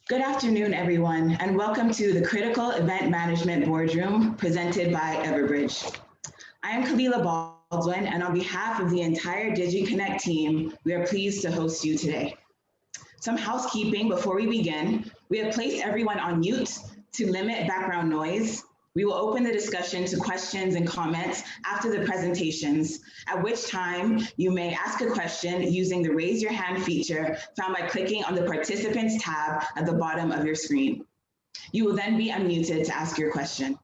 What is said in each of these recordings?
Good afternoon, everyone, and welcome to the Critical Event Management Boardroom presented by Everbridge. I am Kalila Baldwin, and on behalf of the entire DigiConnect team, we are pleased to host you today. Some housekeeping before we begin. We have placed everyone on mute to limit background noise. We will open the discussion to questions and comments after the presentations, at which time you may ask a question using the raise your hand feature found by clicking on the participants tab at the bottom of your screen. You will then be unmuted to ask your question.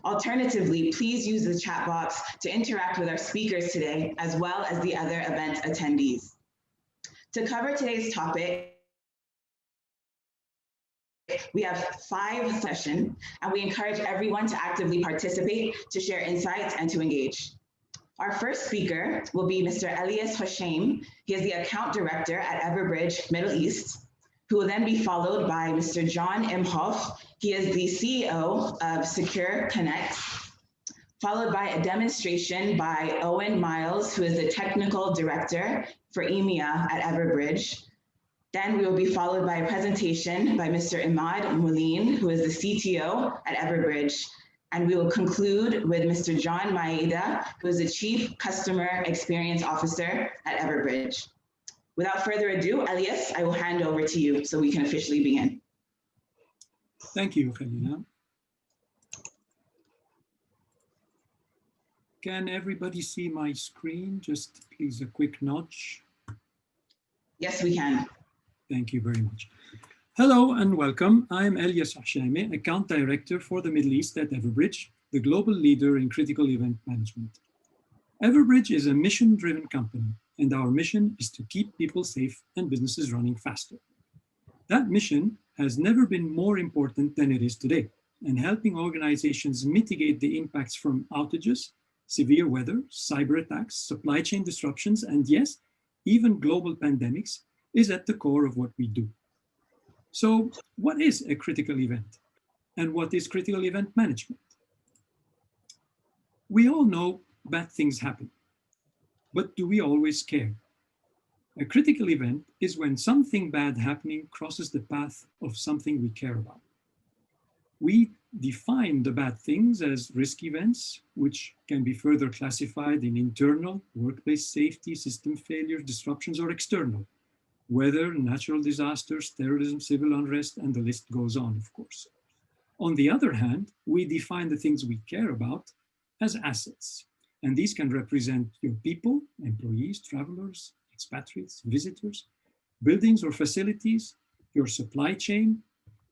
Alternatively, please use the chat box to interact with our speakers today, as well as the other event attendees. To cover today's topic, we have 5 sessions, and we encourage everyone to actively participate, to share insights, and to engage. Our first speaker will be Mr. Elias Hoshaim. He is the Account Director at Everbridge Middle East, who will then be followed by Mr. John Imhoff. He is the CEO of Secure Connect, followed by a demonstration by Owen Miles, who is the Technical Director for EMEA at Everbridge. Then we will be followed by a presentation by Mr. Imad Moulin, who is the CTO at Everbridge. And we will conclude with Mr. John Maeda, who is the Chief Customer Experience Officer at Everbridge. Without further ado, Elias, I will hand over to you so we can officially begin. Thank you, Khalina. Can everybody see my screen? Just please a quick nudge. Yes, we can. Thank you very much. Hello and welcome. I'm Elias Hoshaim, Account Director for the Middle East at Everbridge, the global leader in critical event management. Everbridge is a mission-driven company, and our mission is to keep people safe and businesses running faster. That mission has never been more important than it is today, and helping organizations mitigate the impacts from outages, severe weather, cyber attacks, supply chain disruptions, and yes, even global pandemics is at the core of what we do. So what is a critical event? And what is critical event management? We all know bad things happen, but do we always care? A critical event is when something bad happening crosses the path of something we care about. We define the bad things as risk events, which can be further classified in internal, workplace safety, system failure, disruptions, or external, weather, natural disasters, terrorism, civil unrest, and the list goes on, of course. On the other hand, we define the things we care about as assets. And these can represent your people, employees, travelers, expatriates, visitors, buildings or facilities, your supply chain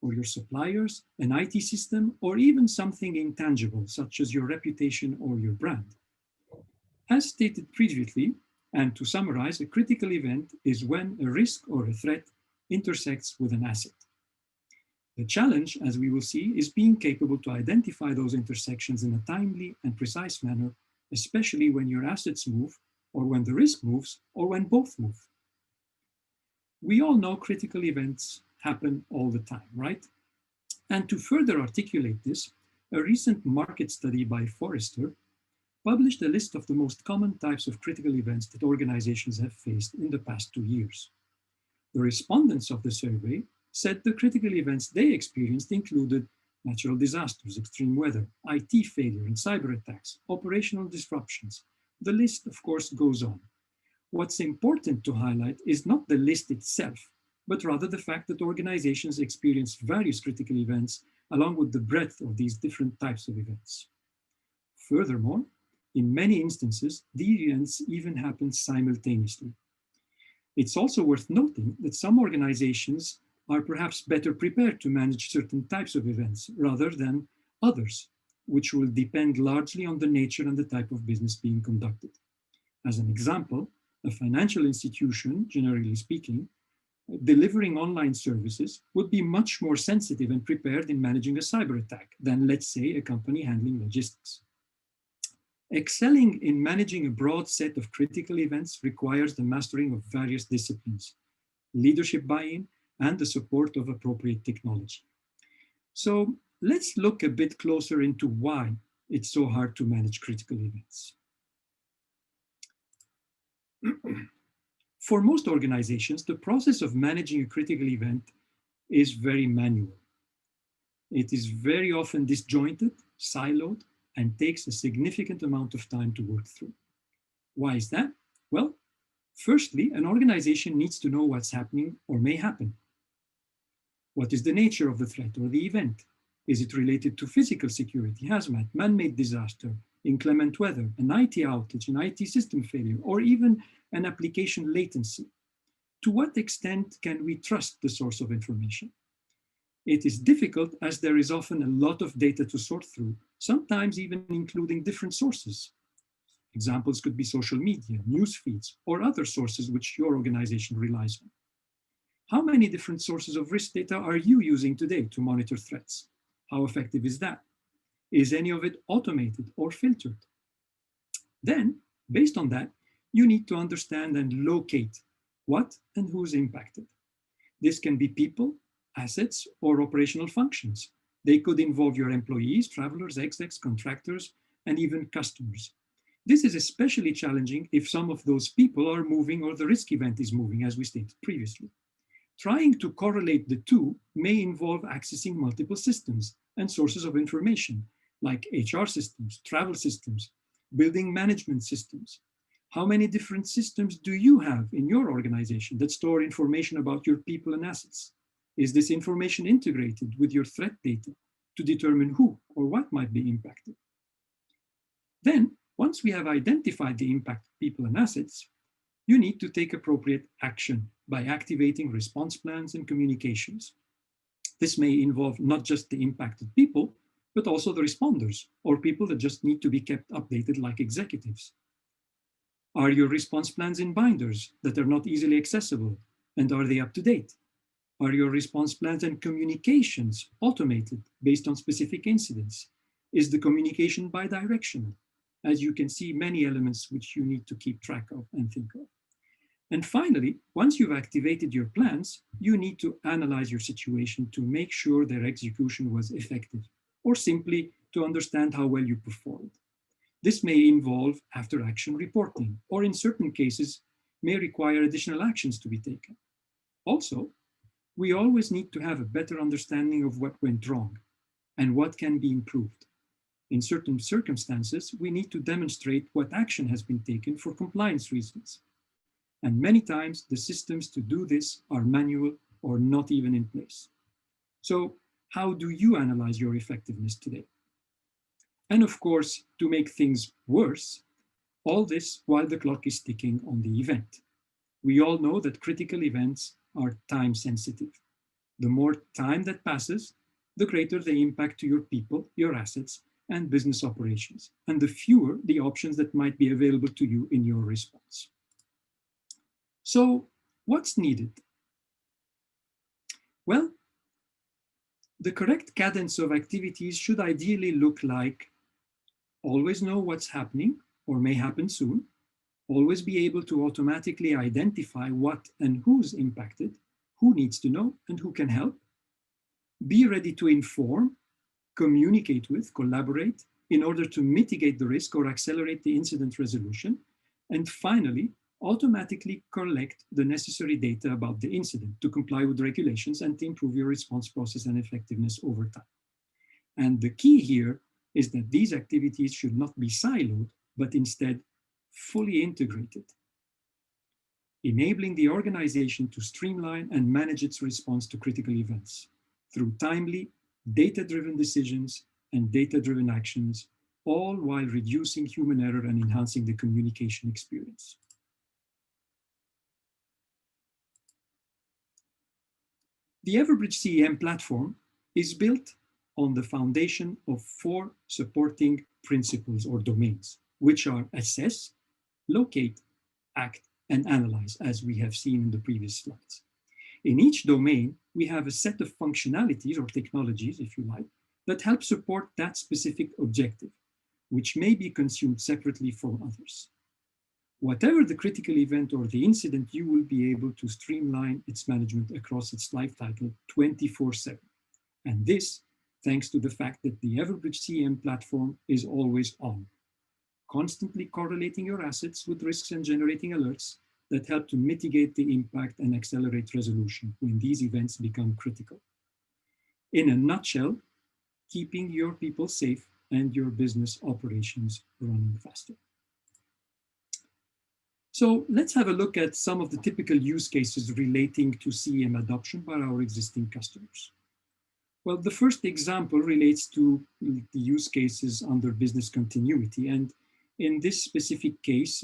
or your suppliers, an IT system, or even something intangible, such as your reputation or your brand. As stated previously, and to summarize, a critical event is when a risk or a threat intersects with an asset. The challenge, as we will see, is being capable to identify those intersections in a timely and precise manner, especially when your assets move, or when the risk moves, or when both move. We all know critical events happen all the time, right? And to further articulate this, a recent market study by Forrester published a list of the most common types of critical events that organizations have faced in the past 2 years. The respondents of the survey said the critical events they experienced included natural disasters, extreme weather, IT failure and cyber attacks, operational disruptions. The list, of course, goes on. What's important to highlight is not the list itself, but rather the fact that organizations experience various critical events along with the breadth of these different types of events. Furthermore, in many instances, the events even happen simultaneously. It's also worth noting that some organizations are perhaps better prepared to manage certain types of events rather than others, which will depend largely on the nature and the type of business being conducted. As an example, a financial institution, generally speaking, delivering online services would be much more sensitive and prepared in managing a cyber attack than, let's say, a company handling logistics. Excelling in managing a broad set of critical events requires the mastering of various disciplines, leadership buy-in, and the support of appropriate technology. So let's look a bit closer into why it's so hard to manage critical events. For most organizations, the process of managing a critical event is very manual. It is very often disjointed, siloed, and takes a significant amount of time to work through. Why is that? Well, firstly, an organization needs to know what's happening or may happen. What is the nature of the threat or the event? Is it related to physical security, hazmat, man-made disaster, inclement weather, an IT outage, an IT system failure, or even an application latency? To what extent can we trust the source of information? It is difficult as there is often a lot of data to sort through, sometimes even including different sources. Examples could be social media, news feeds, or other sources which your organization relies on. How many different sources of risk data are you using today to monitor threats? How effective is that? Is any of it automated or filtered? Then, based on that, you need to understand and locate what and who's impacted. This can be people, assets, or operational functions. They could involve your employees, travelers, execs, contractors, and even customers. This is especially challenging if some of those people are moving or the risk event is moving, as we stated previously. Trying to correlate the two may involve accessing multiple systems and sources of information, like HR systems, travel systems, building management systems. How many different systems do you have in your organization that store information about your people and assets? Is this information integrated with your threat data to determine who or what might be impacted? Then, once we have identified the impact of people and assets, you need to take appropriate action by activating response plans and communications. This may involve not just the impacted people, but also the responders or people that just need to be kept updated like executives. Are your response plans in binders that are not easily accessible? And are they up to date? Are your response plans and communications automated based on specific incidents? Is the communication bidirectional? As you can see, many elements which you need to keep track of and think of. And finally, once you've activated your plans, you need to analyze your situation to make sure their execution was effective, or simply to understand how well you performed. This may involve after-action reporting, or in certain cases, may require additional actions to be taken. Also, we always need to have a better understanding of what went wrong and what can be improved. In certain circumstances, we need to demonstrate what action has been taken for compliance reasons. And many times, the systems to do this are manual or not even in place. So, how do you analyze your effectiveness today? And of course, to make things worse, all this while the clock is ticking on the event. We all know that critical events are time sensitive. The more time that passes, the greater the impact to your people, your assets, and business operations, and the fewer the options that might be available to you in your response. So, what's needed? Well, the correct cadence of activities should ideally look like always know what's happening or may happen soon, always be able to automatically identify what and who's impacted, who needs to know and who can help, be ready to inform, communicate with, collaborate in order to mitigate the risk or accelerate the incident resolution, and finally, automatically collect the necessary data about the incident to comply with regulations and to improve your response process and effectiveness over time. And the key here is that these activities should not be siloed, but instead fully integrated, enabling the organization to streamline and manage its response to critical events through timely, data-driven decisions and data-driven actions, all while reducing human error and enhancing the communication experience. The Everbridge CEM platform is built on the foundation of 4 supporting principles or domains, which are assess, locate, act, and analyze, as we have seen in the previous slides. In each domain, we have a set of functionalities or technologies, if you like, that help support that specific objective, which may be consumed separately from others. Whatever the critical event or the incident, you will be able to streamline its management across its life cycle 24/7. And this, thanks to the fact that the Everbridge CEM platform is always on, constantly correlating your assets with risks and generating alerts, that help to mitigate the impact and accelerate resolution when these events become critical. In a nutshell, keeping your people safe and your business operations running faster. So let's have a look at some of the typical use cases relating to CEM adoption by our existing customers. Well, the first example relates to the use cases under business continuity. And in this specific case,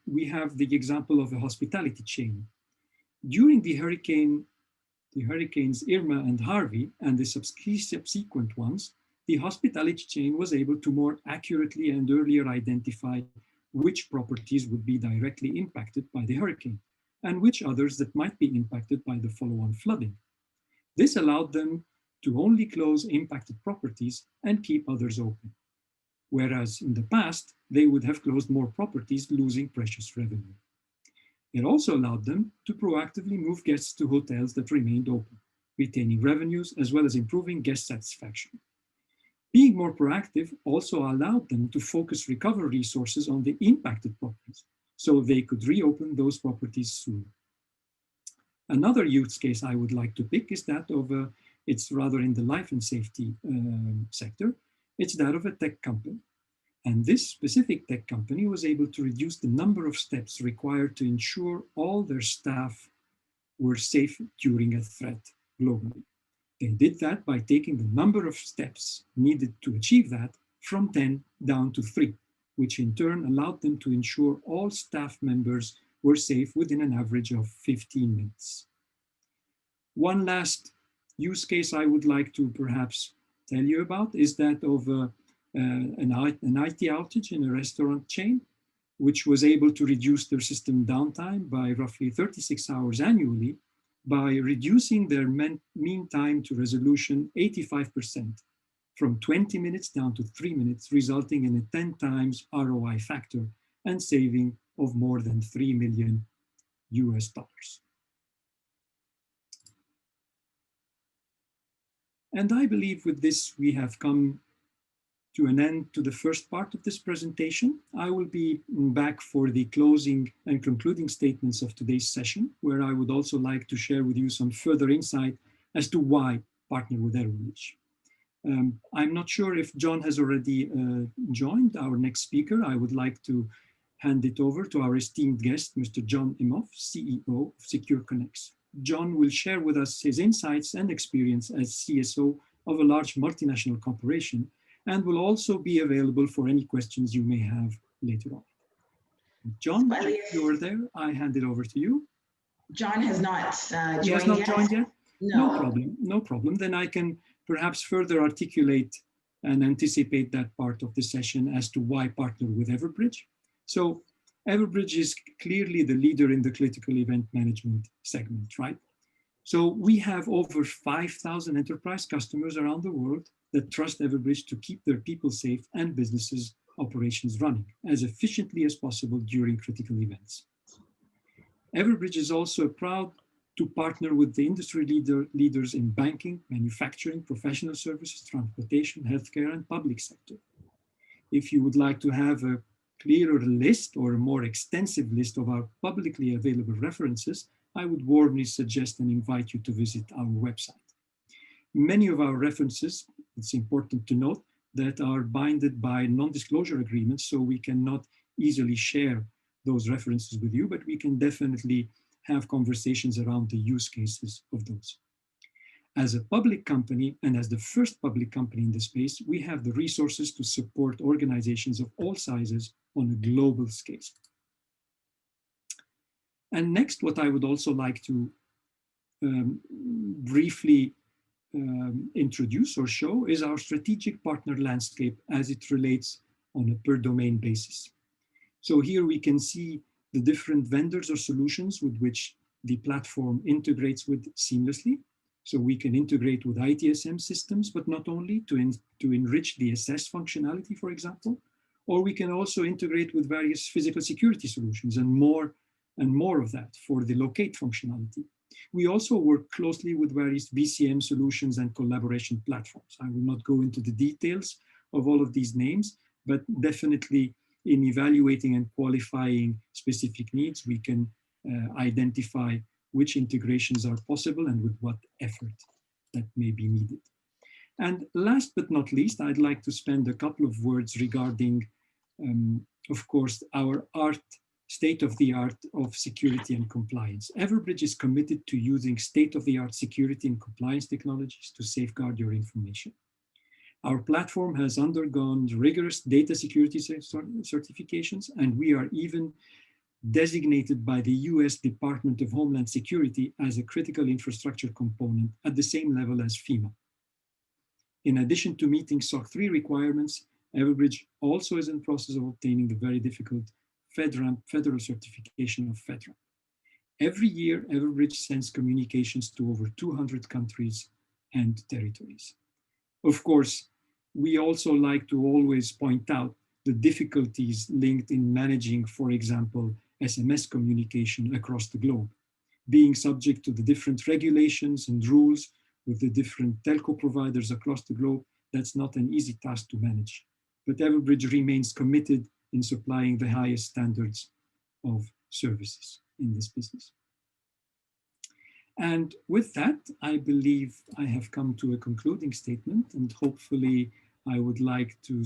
we have the example of a hospitality chain. During the hurricanes Irma and Harvey, and the subsequent ones, the hospitality chain was able to more accurately and earlier identify which properties would be directly impacted by the hurricane, and which others that might be impacted by the follow-on flooding. This allowed them to only close impacted properties and keep others open, whereas in the past, they would have closed more properties, losing precious revenue. It also allowed them to proactively move guests to hotels that remained open, retaining revenues as well as improving guest satisfaction. Being more proactive also allowed them to focus recovery resources on the impacted properties, so they could reopen those properties soon. Another use case I would like to pick is that of it's rather in the life and safety sector. It's that of a tech company. And this specific tech company was able to reduce the number of steps required to ensure all their staff were safe during a threat globally. They did that by taking the number of steps needed to achieve that from 10 down to 3, which in turn allowed them to ensure all staff members were safe within an average of 15 minutes. One last use case I would like to perhaps tell you about is that of an IT outage in a restaurant chain, which was able to reduce their system downtime by roughly 36 hours annually by reducing their mean time to resolution 85%, from 20 minutes down to 3 minutes, resulting in a 10 times ROI factor and saving of more than $3 million US. And I believe with this, we have come to an end to the first part of this presentation. I will be back for the closing and concluding statements of today's session, where I would also like to share with you some further insight as to why partner with Everbridge. I'm not sure if John has already joined our next speaker. I would like to hand it over to our esteemed guest, Mr. John Imhoff, CEO of Secure Connects. John will share with us his insights and experience as CSO of a large multinational corporation, and will also be available for any questions you may have later on. John, if you're there, I hand it over to you. John has not joined yet. He has not joined yet? No. No problem, no problem. Then I can perhaps further articulate and anticipate that part of the session as to why partner with Everbridge. So Everbridge is clearly the leader in the critical event management segment, right? So we have over 5,000 enterprise customers around the world that trust Everbridge to keep their people safe and businesses operations running as efficiently as possible during critical events. Everbridge is also proud to partner with the industry leaders in banking, manufacturing, professional services, transportation, healthcare, and public sector. If you would like to have a clearer list or a more extensive list of our publicly available references, I would warmly suggest and invite you to visit our website. Many of our references, it's important to note, that are binded by non-disclosure agreements, so we cannot easily share those references with you, but we can definitely have conversations around the use cases of those. As a public company, and as the first public company in the space, we have the resources to support organizations of all sizes on a global scale. And next, what I would also like to briefly introduce or show is our strategic partner landscape as it relates on a per domain basis. So here we can see the different vendors or solutions with which the platform integrates with seamlessly. So we can integrate with ITSM systems, but not only to enrich the assess functionality, for example, or we can also integrate with various physical security solutions and more of that for the locate functionality. We also work closely with various VCM solutions and collaboration platforms. I will not go into the details of all of these names, but definitely In evaluating and qualifying specific needs, we can identify which integrations are possible and with what effort that may be needed. And last but not least, I'd like to spend a couple of words regarding, of course, our state-of-the-art of security and compliance. Everbridge is committed to using state-of-the-art security and compliance technologies to safeguard your information. Our platform has undergone rigorous data security certifications, and we are even designated by the US Department of Homeland Security as a critical infrastructure component at the same level as FEMA. In addition to meeting SOC 3 requirements, Everbridge also is in the process of obtaining the very difficult FedRAMP federal certification of FedRAMP. Every year, Everbridge sends communications to over 200 countries and territories. Of course, we also like to always point out the difficulties linked in managing, for example, SMS communication across the globe, being subject to the different regulations and rules with the different telco providers across the globe. That's not an easy task to manage, but Everbridge remains committed in supplying the highest standards of services in this business. And with that, I believe I have come to a concluding statement, and hopefully I would like to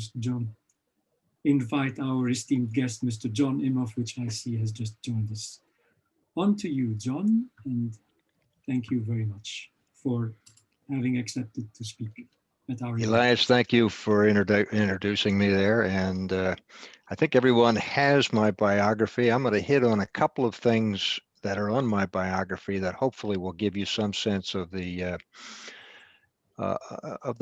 invite our esteemed guest, Mr. John Imhoff, which I see has just joined us. On to you, John, and thank you very much for having accepted to speak at our event. Elias, thank you for introducing me there. And I think everyone has my biography. I'm going to hit on a couple of things that are on my biography that hopefully will give you some sense of the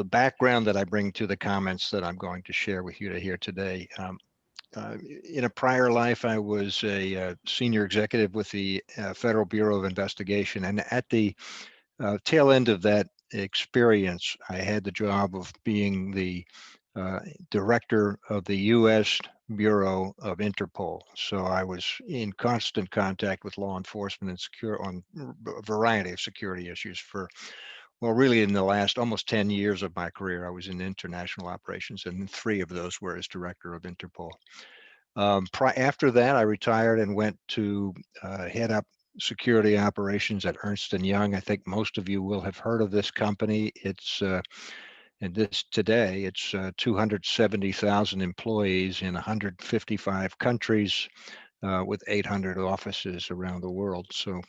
background that I bring to the comments that I'm going to share with you here today. In a prior life, I was a senior executive with the Federal Bureau of Investigation, and at the tail end of that experience, I had the job of being the director of the U.S. Bureau of Interpol. So I was in constant contact with law enforcement and on a variety of security issues for, well, really in the last almost 10 years of my career. I was in international operations, and 3 of those were as director of Interpol. After that, I retired and went to head up security operations at Ernst & Young. I think most of you will have heard of this company. It's today it's 270,000 employees in 155 countries with 800 offices around the world. So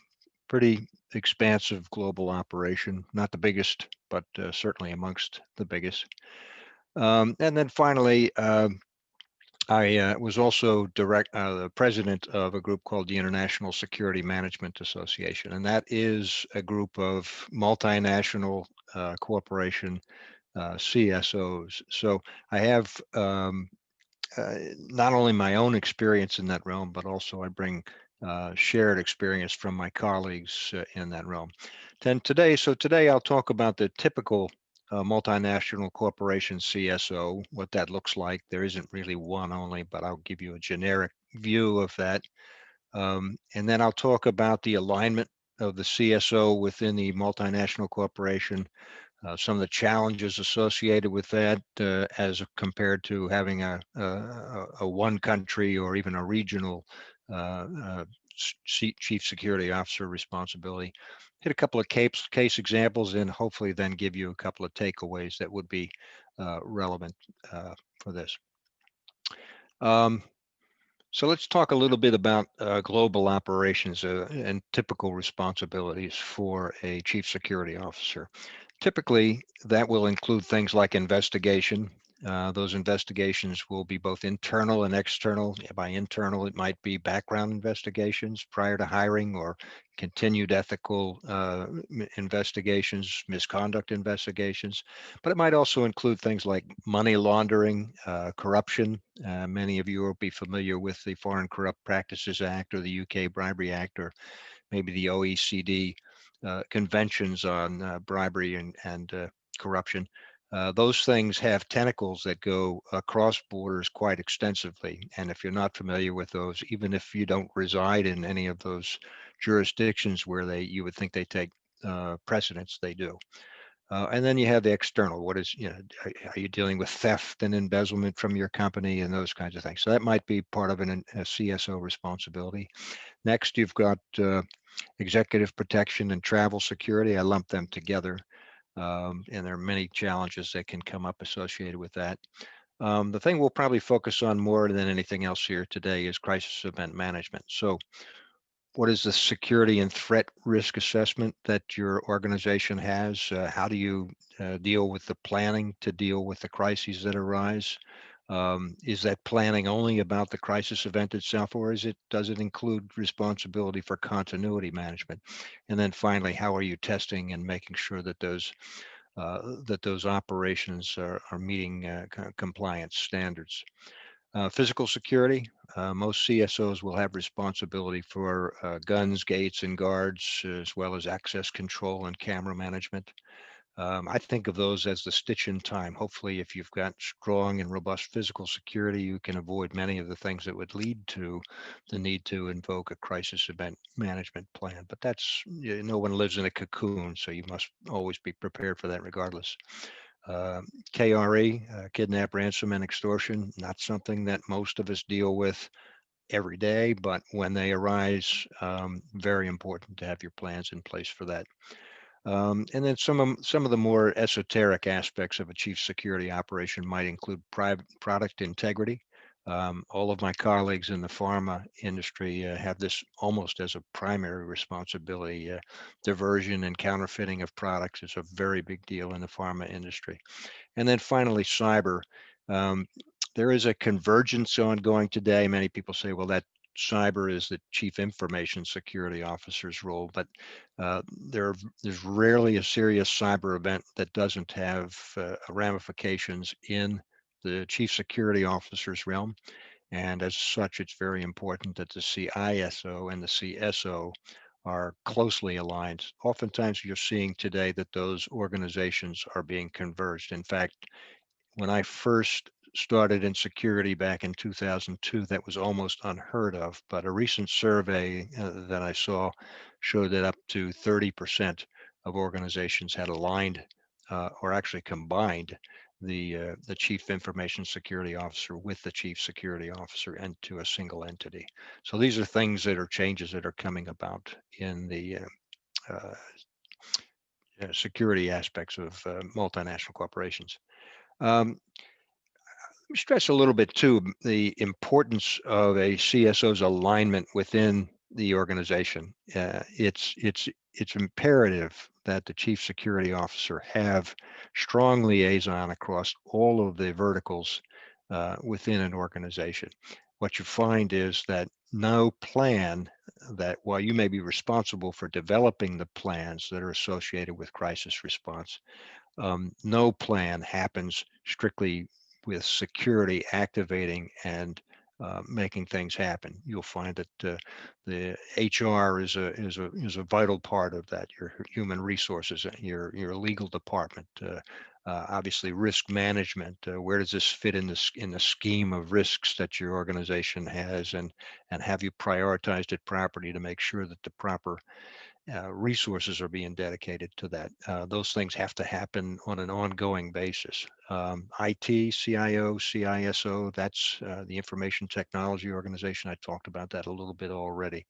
pretty expansive global operation, not the biggest, but certainly amongst the biggest. And then finally, I was also the president of a group called the International Security Management Association, and that is a group of multinational corporation CSOs. So I have not only my own experience in that realm, but also I bring shared experience from my colleagues in that realm. Today I'll talk about the typical multinational corporation CSO, what that looks like. There isn't really one only, but I'll give you a generic view of that. And then I'll talk about the alignment of the CSO within the multinational corporation, some of the challenges associated with that as compared to having a one country or even a regional chief security officer responsibility. Hit a couple of case examples and hopefully then give you a couple of takeaways that would be relevant for this. So let's talk a little bit about global operations and typical responsibilities for a chief security officer. Typically, that will include things like investigation. Those investigations will be both internal and external. By internal, it might be background investigations prior to hiring or continued ethical investigations, misconduct investigations. But it might also include things like money laundering, corruption. Many of you will be familiar with the Foreign Corrupt Practices Act or the UK Bribery Act, or maybe the OECD conventions on bribery and corruption. Those things have tentacles that go across borders quite extensively. And if you're not familiar with those, even if you don't reside in any of those jurisdictions where you would think they take precedence, they do. And then you have the external. What is, are you dealing with theft and embezzlement from your company and those kinds of things? So that might be part of a CSO responsibility. Next, you've got executive protection and travel security. I lump them together. And there are many challenges that can come up associated with that. The thing we'll probably focus on more than anything else here today is crisis event management. So what is the security and threat risk assessment that your organization has? How do you deal with the planning to deal with the crises that arise? Is that planning only about the crisis event itself, or does it include responsibility for continuity management? And then finally, how are you testing and making sure that those operations are meeting compliance standards? Physical security, most CSOs will have responsibility for guns, gates, and guards, as well as access control and camera management. I think of those as the stitch in time. Hopefully, if you've got strong and robust physical security, you can avoid many of the things that would lead to the need to invoke a crisis event management plan. But no one lives in a cocoon, so you must always be prepared for that regardless. Uh, KRE, kidnap, ransom, and extortion, not something that most of us deal with every day, but when they arise, very important to have your plans in place for that. And then some of the more esoteric aspects of a chief security operation might include private product integrity. All of my colleagues in the pharma industry have this almost as a primary responsibility. Diversion and counterfeiting of products is a very big deal in the pharma industry. And then finally, cyber. Um, there is a convergence ongoing today. Many people say, well, that cyber is the chief information security officer's role, but there's rarely a serious cyber event that doesn't have ramifications in the chief security officer's realm. And as such, it's very important that the CISO and the CSO are closely aligned. Oftentimes, you're seeing today that those organizations are being converged. In fact, when I first started in security back in 2002, that was almost unheard of. But a recent survey that I saw showed that up to 30% of organizations had aligned or actually combined the chief information security officer with the chief security officer into a single entity. So these are things that are changes that are coming about in the uh, security aspects of multinational corporations. Um, Stress a little bit too the importance of a CSO's alignment within the organization. It's imperative that the chief security officer have strong liaison across all of the verticals within an organization. What you find is that no plan that while you may be responsible for developing the plans that are associated with crisis response, no plan happens strictly with security activating and making things happen. You'll find that the HR is a vital part of that. Your human resources, your legal department, obviously risk management. Where does this fit in the scheme of risks that your organization has, and have you prioritized it properly to make sure that the proper resources are being dedicated to that. Those things have to happen on an ongoing basis. IT, CIO, CISO, that's the information technology organization. I talked about that a little bit already.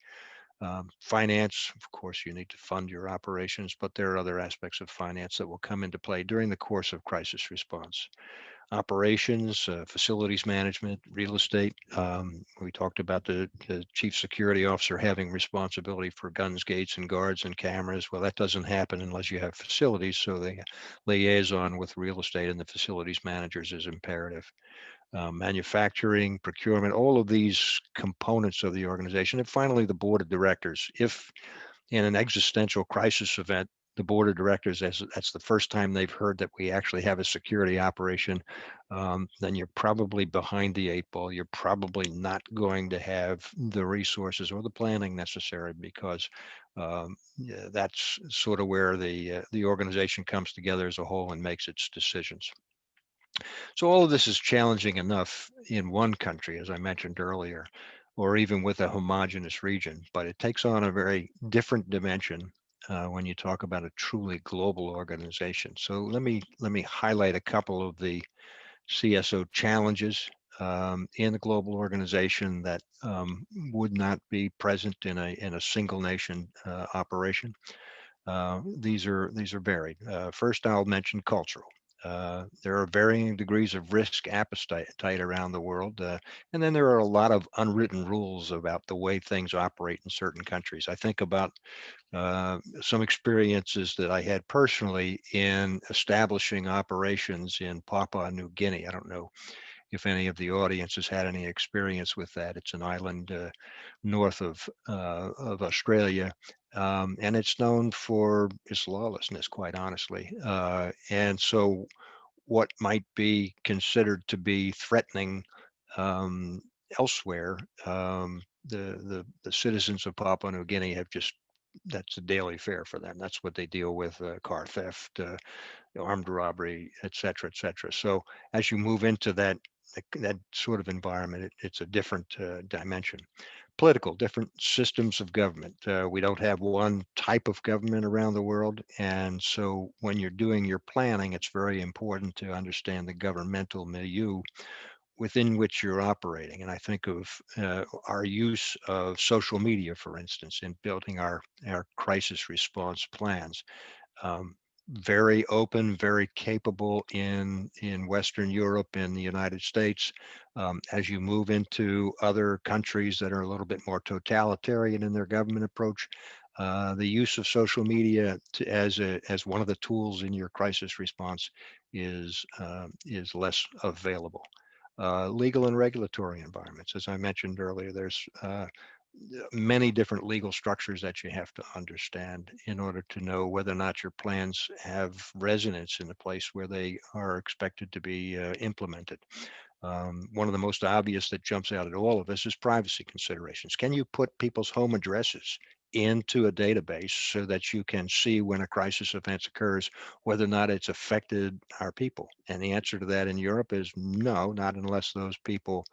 Finance, of course, you need to fund your operations, but there are other aspects of finance that will come into play during the course of crisis response. Operations, facilities management, real estate. We talked about the chief security officer having responsibility for guns, gates, and guards and cameras. Well, that doesn't happen unless you have facilities. So the liaison with real estate and the facilities managers is imperative. Manufacturing, procurement, all of these components of the organization. And finally, the board of directors. If in an existential crisis event, the board of directors, that's the first time they've heard that we actually have a security operation, then you're probably behind the eight ball. You're probably not going to have the resources or the planning necessary because yeah, that's sort of where the organization comes together as a whole and makes its decisions. So all of this is challenging enough in one country, as I mentioned earlier, or even with a homogeneous region, but it takes on a very different dimension when you talk about a truly global organization. So let me highlight a couple of the CSO challenges in the global organization that would not be present in a single nation operation. These are varied. First, I'll mention cultural. There are varying degrees of risk appetite around the world, and then there are a lot of unwritten rules about the way things operate in certain countries. I think about some experiences that I had personally in establishing operations in Papua New Guinea. I don't know if any of the audience has had any experience with that. It's an island north of Australia, and it's known for its lawlessness, quite honestly. And so, what might be considered to be threatening um, elsewhere, the citizens of Papua New Guinea have just that's a daily fare for them. That's what they deal with: car theft, armed robbery, et cetera, et cetera. So as you move into that sort of environment, it's a different dimension. Political, different systems of government. We don't have one type of government around the world. And so when you're doing your planning, it's very important to understand the governmental milieu within which you're operating. And I think of our use of social media, for instance, in building our crisis response plans. um, Very open, very capable in Western Europe, in the United States. As you move into other countries that are a little bit more totalitarian in their government approach, the use of social media as one of the tools in your crisis response is less available. Legal and regulatory environments, as I mentioned earlier, there's many different legal structures that you have to understand in order to know whether or not your plans have resonance in the place where they are expected to be implemented. One of the most obvious that jumps out at all of us is privacy considerations. Can you put people's home addresses into a database so that you can see when a crisis event occurs, whether or not it's affected our people? And the answer to that in Europe is no, not unless those people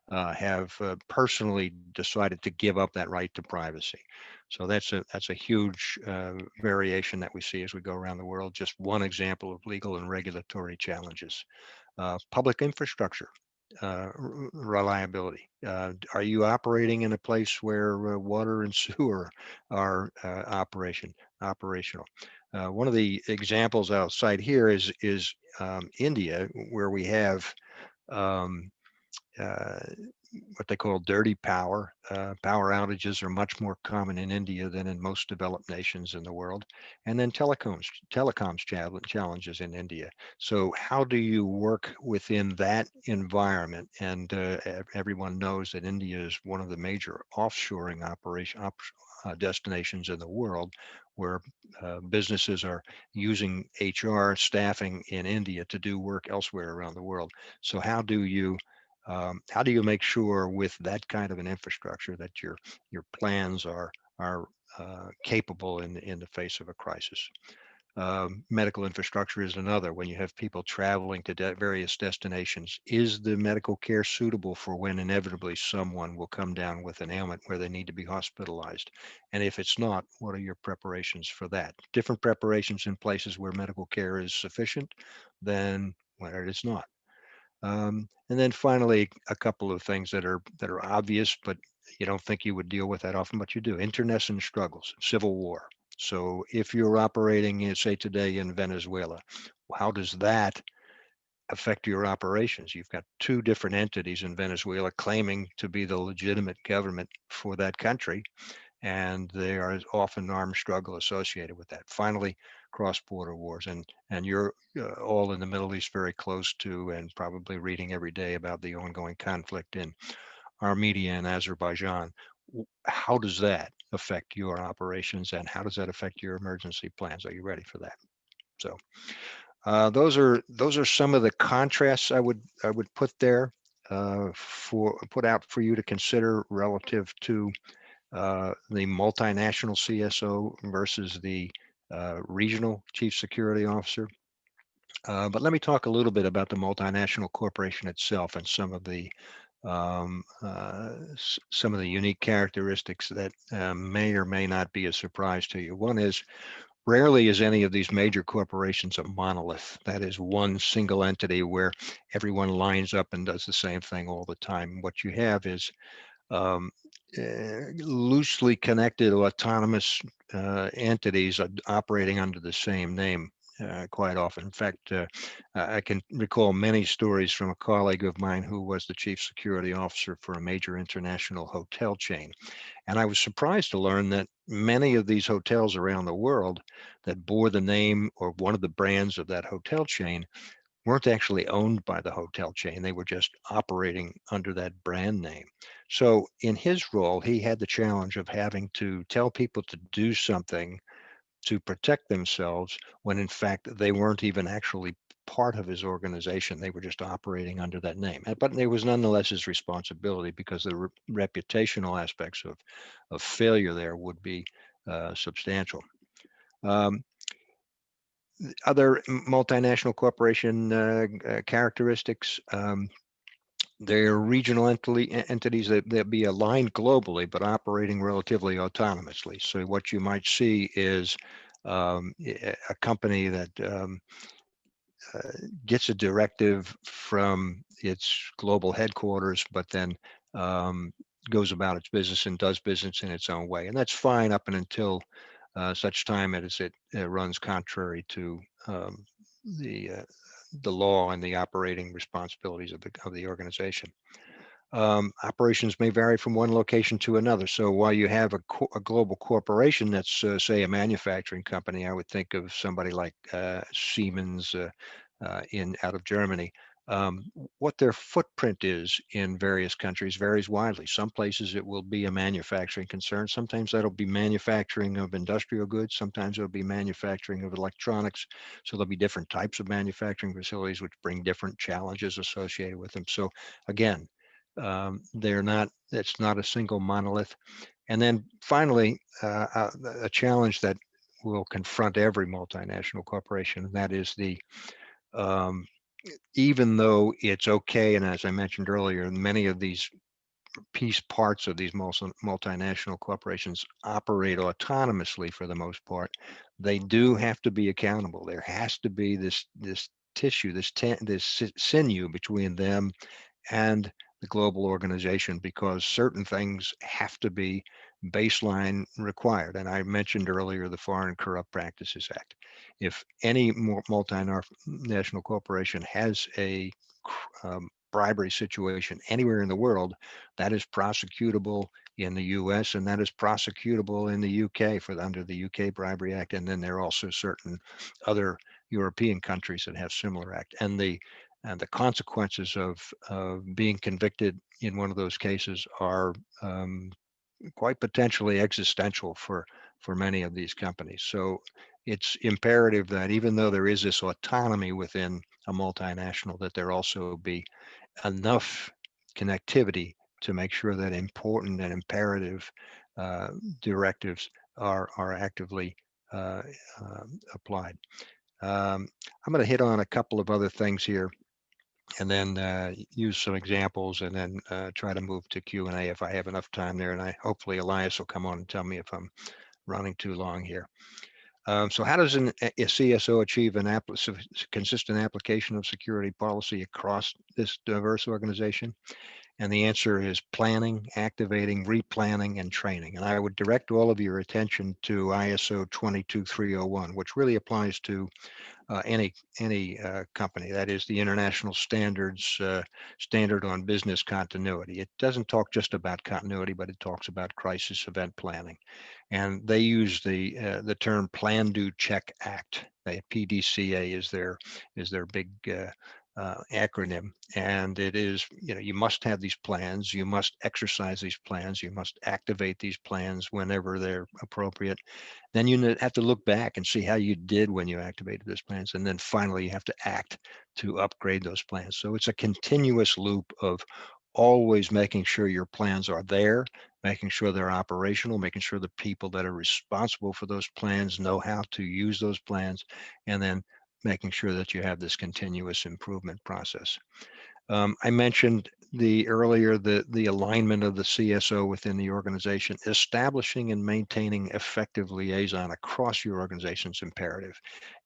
have personally decided to give up that right to privacy. So that's a huge variation that we see as we go around the world. Just one example of legal and regulatory challenges. Public infrastructure reliability. Are you operating in a place where water and sewer are operational? One of the examples I'll cite here is India, where we have um, uh, what they call dirty power. Power outages are much more common in India than in most developed nations in the world. And then telecoms challenges in India. So how do you work within that environment? And everyone knows that India is one of the major offshoring destinations in the world, where businesses are using HR staffing in India to do work elsewhere around the world. So how do you make sure with that kind of an infrastructure that your plans are capable in the face of a crisis? Medical infrastructure is another. When you have people traveling to various destinations, is the medical care suitable for when inevitably someone will come down with an ailment where they need to be hospitalized? And if it's not, what are your preparations for that? Different preparations in places where medical care is sufficient than where it is not. And then finally, a couple of things that are obvious, but you don't think you would deal with that often, but you do. Internecine struggles, civil war. So if you're operating, say today in Venezuela, how does that affect your operations? You've got two different entities in Venezuela claiming to be the legitimate government for that country, and there is often armed struggle associated with that. Finally, cross-border wars, and you're all in the Middle East very close to, and probably reading every day about the ongoing conflict in Armenia and Azerbaijan. How does that affect your operations, and how does that affect your emergency plans? Are you ready for that? So those are some of the contrasts I would put there for put out for you to consider relative to the multinational CSO versus the regional chief security officer. But let me talk a little bit about the multinational corporation itself and some of the some of the unique characteristics that may or may not be a surprise to you. One is, rarely is any of these major corporations a monolith. That is one single entity where everyone lines up and does the same thing all the time. What you have is um, loosely connected autonomous entities operating under the same name quite often. In fact, I can recall many stories from a colleague of mine who was the chief security officer for a major international hotel chain. And I was surprised to learn that many of these hotels around the world that bore the name or one of the brands of that hotel chain weren't actually owned by the hotel chain. They were just operating under that brand name. So in his role, he had the challenge of having to tell people to do something to protect themselves when in fact they weren't even actually part of his organization. They were just operating under that name. But it was nonetheless his responsibility because the reputational aspects of failure there would be substantial. Other multinational corporation characteristics, they're regional entities that be aligned globally, but operating relatively autonomously. So what you might see is a company that gets a directive from its global headquarters, but then goes about its business and does business in its own way. And that's fine up and until such time as it runs contrary to the law and the operating responsibilities of the organization. Operations may vary from one location to another. So while you have a global corporation that's, say, a manufacturing company, I would think of somebody like Siemens out of Germany. What their footprint is in various countries varies widely. Some places it will be a manufacturing concern. Sometimes that'll be manufacturing of industrial goods. Sometimes it'll be manufacturing of electronics. So there'll be different types of manufacturing facilities which bring different challenges associated with them. So again, it's not a single monolith. And then finally, a challenge that will confront every multinational corporation, and that is even though it's okay, and as I mentioned earlier, many of these piece parts of these multinational corporations operate autonomously for the most part, they do have to be accountable. There has to be this tissue, this sinew between them and the global organization, because certain things have to be baseline required. And I mentioned earlier the Foreign Corrupt Practices Act. If any multinational corporation has a bribery situation anywhere in the world, that is prosecutable in the US, and that is prosecutable in the UK under the UK Bribery Act. And then there are also certain other European countries that have similar act. And the consequences of being convicted in one of those cases are quite potentially existential for many of these companies. So it's imperative that even though there is this autonomy within a multinational, that there also be enough connectivity to make sure that important and imperative directives are actively applied. I'm going to hit on a couple of other things here, and then use some examples, and then try to move to Q&A if I have enough time there. And hopefully Elias will come on and tell me if I'm running too long here. So how does a CSO achieve consistent application of security policy across this diverse organization? And the answer is planning, activating, replanning, and training. And I would direct all of your attention to ISO 22301, which really applies to any company. That is the international standard on business continuity. It doesn't talk just about continuity, but it talks about crisis event planning. And they use the term Plan, Do, Check, Act. PDCA is their big acronym, and it is, you must have these plans, you must exercise these plans, you must activate these plans whenever they're appropriate. Then you have to look back and see how you did when you activated those plans, and then finally you have to act to upgrade those plans. So it's a continuous loop of always making sure your plans are there, making sure they're operational, making sure the people that are responsible for those plans know how to use those plans, and then making sure that you have this continuous improvement process. I mentioned earlier, the alignment of the CSO within the organization, establishing and maintaining effective liaison across your organization is imperative.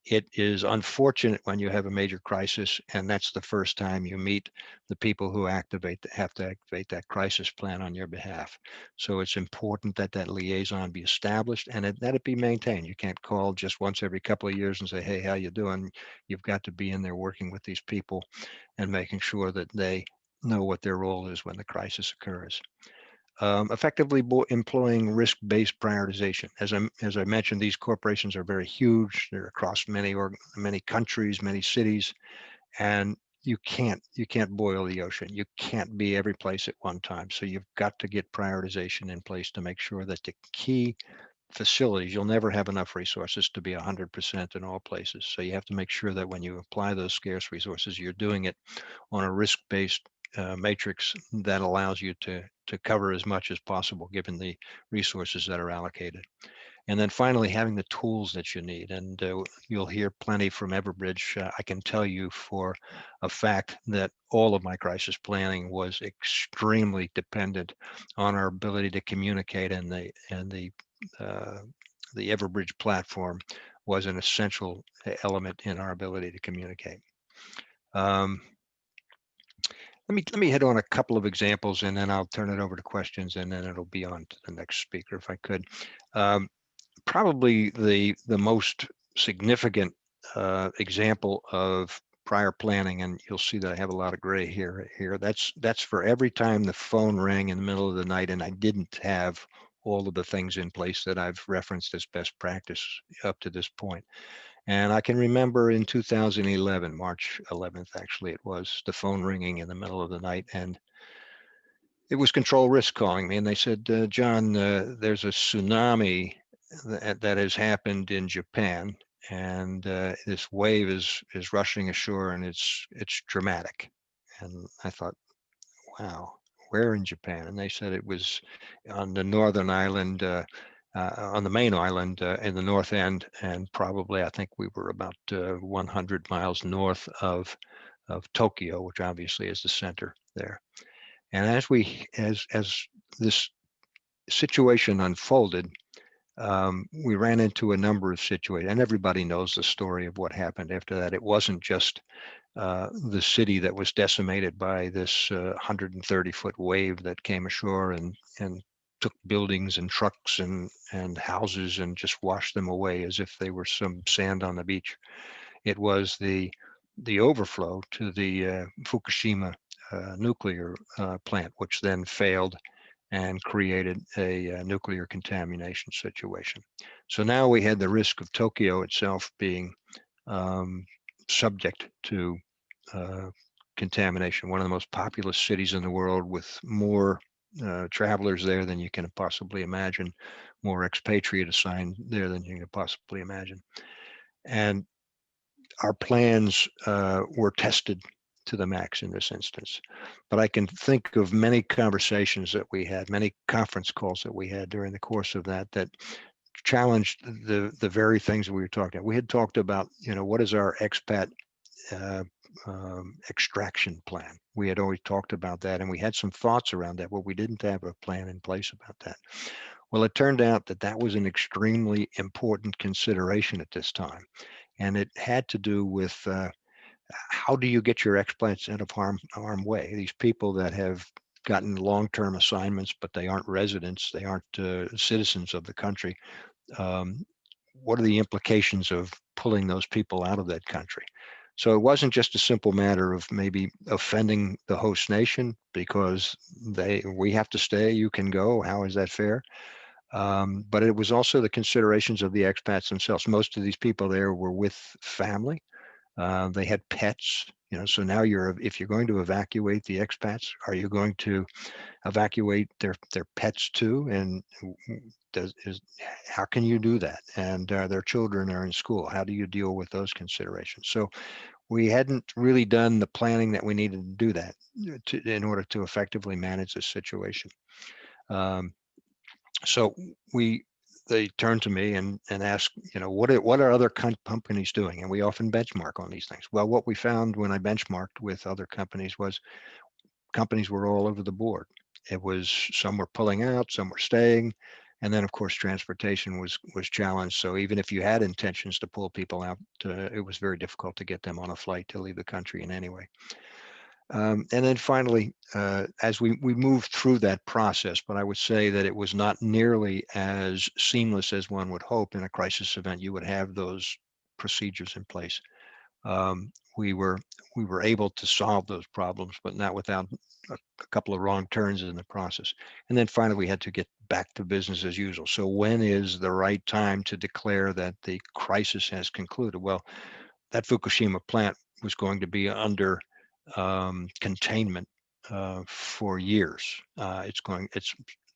It is unfortunate when you have a major crisis and that's the first time you meet the people who have to activate that crisis plan on your behalf. So it's important that that liaison be established and that it be maintained. You can't call just once every couple of years and say, hey, how you doing? You've got to be in there working with these people and making sure that they know what their role is when the crisis occurs. Effectively employing risk-based prioritization. As I mentioned, these corporations are very huge. They're across many countries, many cities, and you can't boil the ocean. You can't be every place at one time. So you've got to get prioritization in place to make sure that the key facilities, you'll never have enough resources to be 100% in all places. So you have to make sure that when you apply those scarce resources, you're doing it on a risk-based matrix that allows you to cover as much as possible given the resources that are allocated. And then finally, having the tools that you need. And you'll hear plenty from Everbridge. I can tell you for a fact that all of my crisis planning was extremely dependent on our ability to communicate, and the Everbridge platform was an essential element in our ability to communicate. Let me hit on a couple of examples and then I'll turn it over to questions and then it'll be on to the next speaker if I could. Probably the most significant example of prior planning, and you'll see that I have a lot of gray here. That's for every time the phone rang in the middle of the night and I didn't have all of the things in place that I've referenced as best practice up to this point. And I can remember in 2011, March 11th, actually, it was the phone ringing in the middle of the night. And it was Control Risk calling me. And they said, John, there's a tsunami that has happened in Japan. And this wave is rushing ashore and it's dramatic. And I thought, wow, where in Japan? And they said it was on the northern island, on the main island in the north end, and probably I think we were about 100 miles north of Tokyo, which obviously is the center there. And as this situation unfolded, we ran into a number of situations, and everybody knows the story of what happened after that. It wasn't just the city that was decimated by this 130-foot wave that came ashore and took buildings and trucks and houses and just washed them away as if they were some sand on the beach. It was the overflow to the Fukushima nuclear plant, which then failed and created a nuclear contamination situation. So now we had the risk of Tokyo itself being subject to contamination, one of the most populous cities in the world with more travelers there than you can possibly imagine, more expatriate assigned there than you can possibly imagine. And our plans were tested to the max in this instance. But I can think of many conversations that we had, many conference calls that we had during the course of that challenged the very things that we were talking about. We had talked about, what is our expat extraction plan. We had always talked about that and we had some thoughts around that, but we didn't have a plan in place about that. Well, it turned out that was an extremely important consideration at this time. And it had to do with how do you get your expats out of harm's way? These people that have gotten long-term assignments, but they aren't residents, they aren't citizens of the country. What are the implications of pulling those people out of that country? So it wasn't just a simple matter of maybe offending the host nation because we have to stay, you can go, how is that fair? But it was also the considerations of the expats themselves. Most of these people there were with family. They had pets, so now if you're going to evacuate the expats, are you going to evacuate their pets too? And how can you do that? And their children are in school. How do you deal with those considerations? So we hadn't really done the planning that we needed to do that in order to effectively manage this situation. So they turned to me and asked, what are other companies doing? And we often benchmark on these things. Well, what we found when I benchmarked with other companies was companies were all over the board. It was, some were pulling out, some were staying. And then of course, transportation was challenged. So even if you had intentions to pull people out, it was very difficult to get them on a flight to leave the country in any way. And then finally, as we moved through that process, but I would say that it was not nearly as seamless as one would hope in a crisis event. You would have those procedures in place. We were able to solve those problems, but not without a couple of wrong turns in the process. And then finally, we had to get back to business as usual. So when is the right time to declare that the crisis has concluded? Well, that Fukushima plant was going to be under containment for years.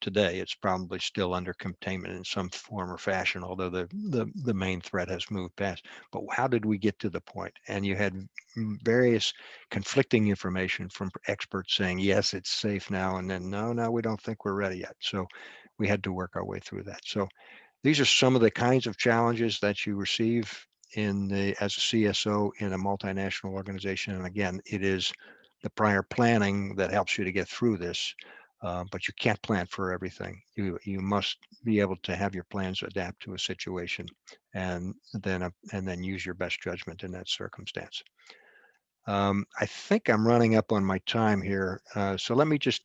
Today it's probably still under containment in some form or fashion, although the main threat has moved past. But how did we get to the point? And you had various conflicting information from experts saying, yes, it's safe now, and then no, we don't think we're ready yet. So we had to work our way through that. So these are some of the kinds of challenges that you receive as a CSO in a multinational organization. And again, it is the prior planning that helps you to get through this, but you can't plan for everything. You must be able to have your plans adapt to a situation, and then use your best judgment in that circumstance. I think I'm running up on my time here, so let me just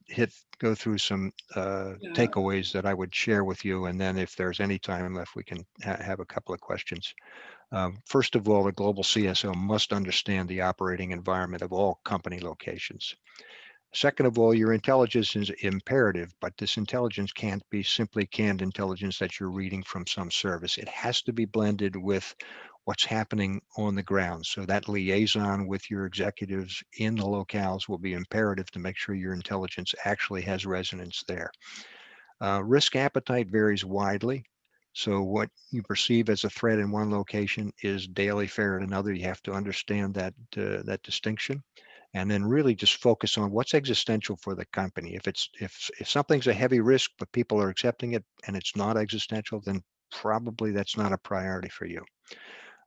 go through some takeaways that I would share with you, and then if there's any time left, we can have a couple of questions. First of all, the global CSO must understand the operating environment of all company locations. Second of all, your intelligence is imperative, but this intelligence can't be simply canned intelligence that you're reading from some service. It has to be blended with what's happening on the ground. So that liaison with your executives in the locales will be imperative to make sure your intelligence actually has resonance there. Risk appetite varies widely. So what you perceive as a threat in one location is daily fare in another. You have to understand that distinction, and then really just focus on what's existential for the company. If something's a heavy risk, but people are accepting it and it's not existential, then probably that's not a priority for you.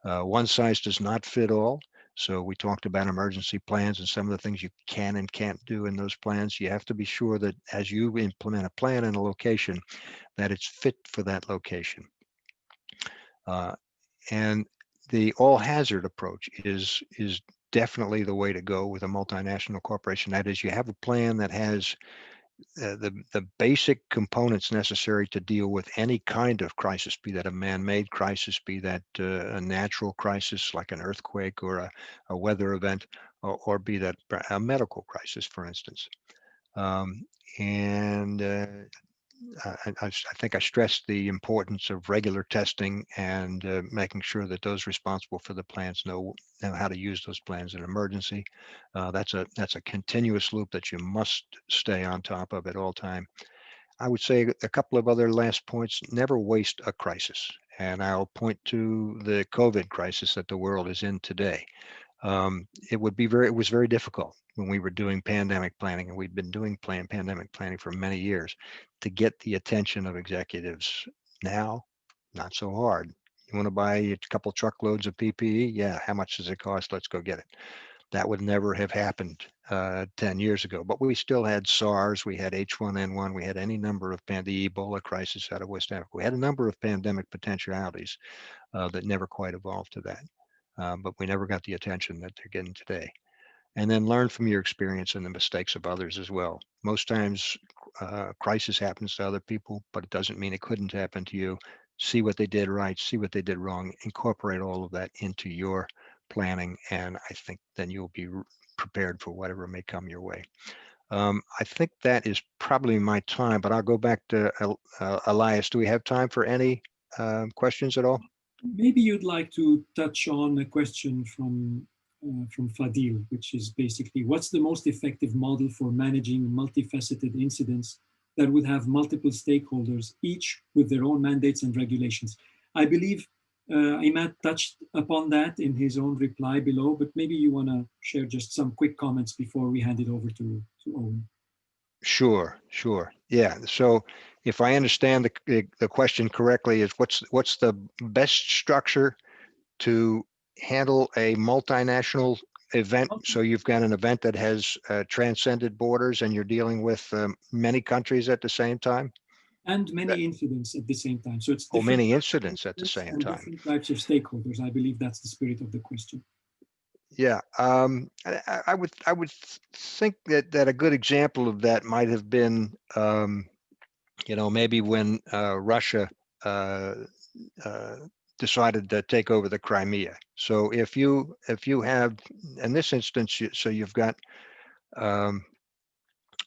One size does not fit all. So we talked about emergency plans and some of the things you can and can't do in those plans. You have to be sure that as you implement a plan in a location, that it's fit for that location. And the all hazard approach is definitely the way to go with a multinational corporation. That is, you have a plan that has the basic components necessary to deal with any kind of crisis, be that a man-made crisis, be that a natural crisis like an earthquake or a weather event, or be that a medical crisis, for instance. And I think I stressed the importance of regular testing and making sure that those responsible for the plans know how to use those plans in emergency. That's a continuous loop that you must stay on top of at all time. I would say a couple of other last points. Never waste a crisis. And I'll point to the COVID crisis that the world is in today. It was very difficult when we were doing pandemic planning, and we've been doing pandemic planning for many years, to get the attention of executives. Now, not so hard. You want to buy a couple truckloads of PPE? Yeah. How much does it cost? Let's go get it. That would never have happened 10 years ago, but we still had SARS, we had H1N1, we had any number of the Ebola crisis out of West Africa. We had a number of pandemic potentialities that never quite evolved to that. But we never got the attention that they're getting today. And then learn from your experience and the mistakes of others as well. Most times crisis happens to other people, but it doesn't mean it couldn't happen to you. See what they did right, see what they did wrong, incorporate all of that into your planning, and I think then you'll be prepared for whatever may come your way. I think that is probably my time, but I'll go back to Elias. Do we have time for any questions at all? Maybe you'd like to touch on a question from Fadil, which is basically, what's the most effective model for managing multifaceted incidents that would have multiple stakeholders, each with their own mandates and regulations? I believe Imad touched upon that in his own reply below, but maybe you want to share just some quick comments before we hand it over to Owen. Sure. Yeah. So if I understand the question correctly, is what's the best structure to handle a multinational event. So you've got an event that has transcended borders and you're dealing with many countries at the same time? And many incidents at the same time. So it's many incidents at the same and time. different types of stakeholders. I believe that's the spirit of the question. Yeah, I would think that a good example of that might have been, maybe when Russia decided to take over the Crimea. So if you have, in this instance, so you've got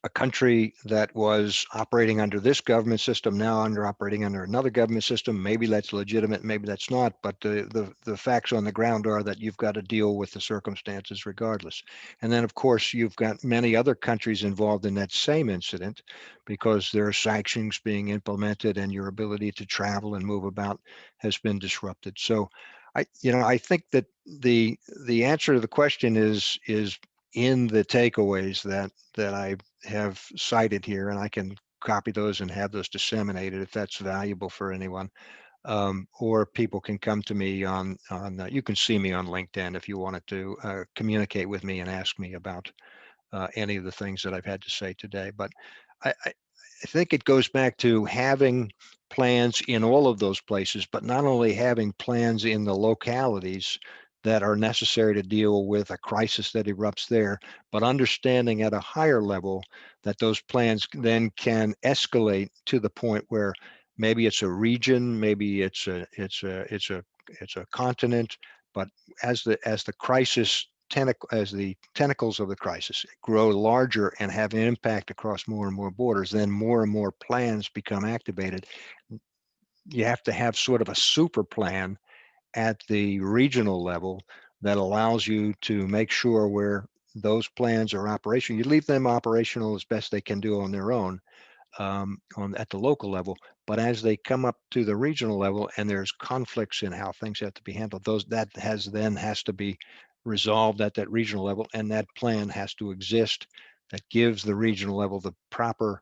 a country that was operating under this government system now operating under another government system. Maybe that's legitimate, maybe that's not, but the facts on the ground are that you've got to deal with the circumstances regardless. And then of course you've got many other countries involved in that same incident because there are sanctions being implemented and your ability to travel and move about has been disrupted. So I think that the answer to the question is in the takeaways that I have cited here, and I can copy those and have those disseminated if that's valuable for anyone. Or people can come to me on you can see me on LinkedIn if you wanted to communicate with me and ask me about any of the things that I've had to say today. But I think it goes back to having plans in all of those places, but not only having plans in the localities that are necessary to deal with a crisis that erupts there, but understanding at a higher level that those plans then can escalate to the point where maybe it's a region, maybe it's a continent, but as the crisis as the tentacles of the crisis grow larger and have an impact across more and more borders, then more and more plans become activated. You have to have sort of a super plan at the regional level that allows you to make sure where those plans are operational. You leave them operational as best they can do on their own at the local level, but as they come up to the regional level and there's conflicts in how things have to be handled, that has to be resolved at that regional level, and that plan has to exist that gives the regional level the proper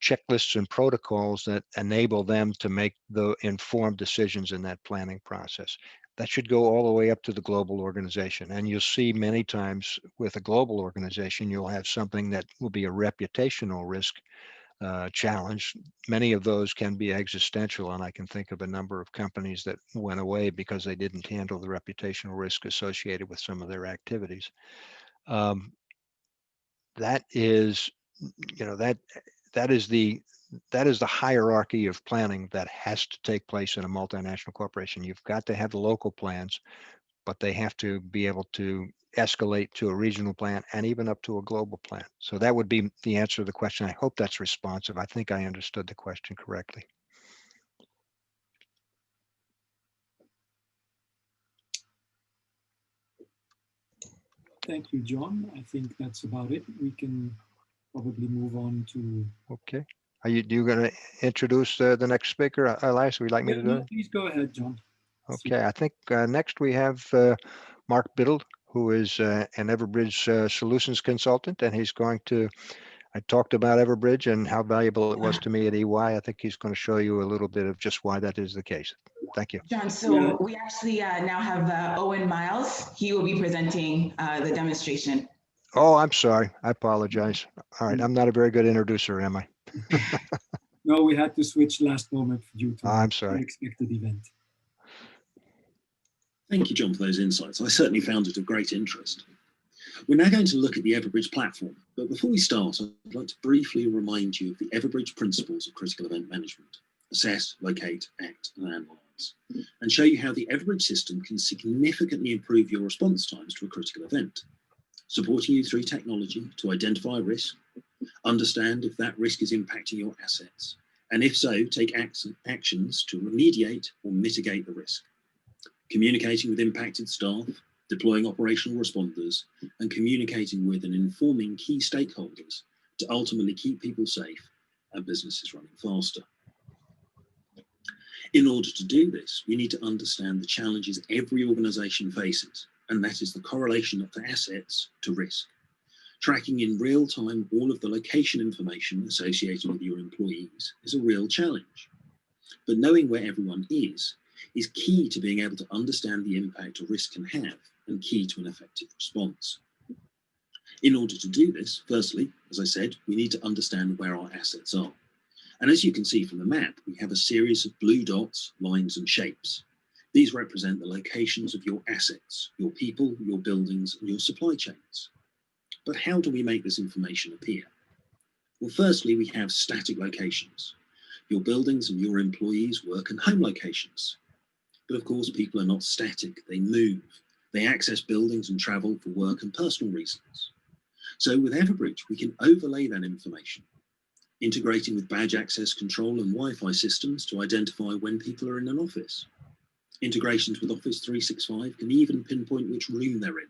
checklists and protocols that enable them to make the informed decisions in that planning process. That should go all the way up to the global organization. And you'll see many times with a global organization, you'll have something that will be a reputational risk challenge. Many of those can be existential, and I can think of a number of companies that went away because they didn't handle the reputational risk associated with some of their activities. That is, that is the hierarchy of planning that has to take place in a multinational corporation. You've got to have the local plans, but they have to be able to escalate to a regional plan and even up to a global plan. So that would be the answer to the question. I hope that's responsive. I think I understood the question correctly. Thank you, John. I think that's about it. We can probably move on to. Okay. Are you going to introduce the next speaker, Elias? Would you like me to do it? Please go ahead, John. Okay. I think next we have Mark Biddle, who is an Everbridge solutions consultant, and he's going to. I talked about Everbridge and how valuable it was to me at EY. I think he's going to show you a little bit of just why that is the case. Thank you. John, so we actually now have Owen Miles. He will be presenting the demonstration. Oh, I'm sorry. I apologize. All right. I'm not a very good introducer, am I? No, we had to switch last moment due to I'm an sorry. unexpected event. Thank you, John, for those insights. I certainly found it of great interest. We're now going to look at the Everbridge platform, but before we start, I'd like to briefly remind you of the Everbridge principles of critical event management: assess, locate, act, and analyze, and show you how the Everbridge system can significantly improve your response times to a critical event, supporting you through technology to identify risk, understand if that risk is impacting your assets, and if so, take actions to remediate or mitigate the risk, communicating with impacted staff, deploying operational responders, and communicating with and informing key stakeholders to ultimately keep people safe and businesses running faster. In order to do this, we need to understand the challenges every organization faces, and that is the correlation of assets to risk. Tracking in real time all of the location information associated with your employees is a real challenge. But knowing where everyone is key to being able to understand the impact a risk can have and key to an effective response. In order to do this, firstly, as I said, we need to understand where our assets are. And as you can see from the map, we have a series of blue dots, lines, and shapes. These represent the locations of your assets, your people, your buildings, and your supply chains. But how do we make this information appear? Well, firstly, we have static locations, your buildings and your employees' work and home locations. But of course, people are not static, they move. They access buildings and travel for work and personal reasons. So with Everbridge, we can overlay that information, integrating with badge access control and Wi-Fi systems to identify when people are in an office. Integrations with Office 365 can even pinpoint which room they're in.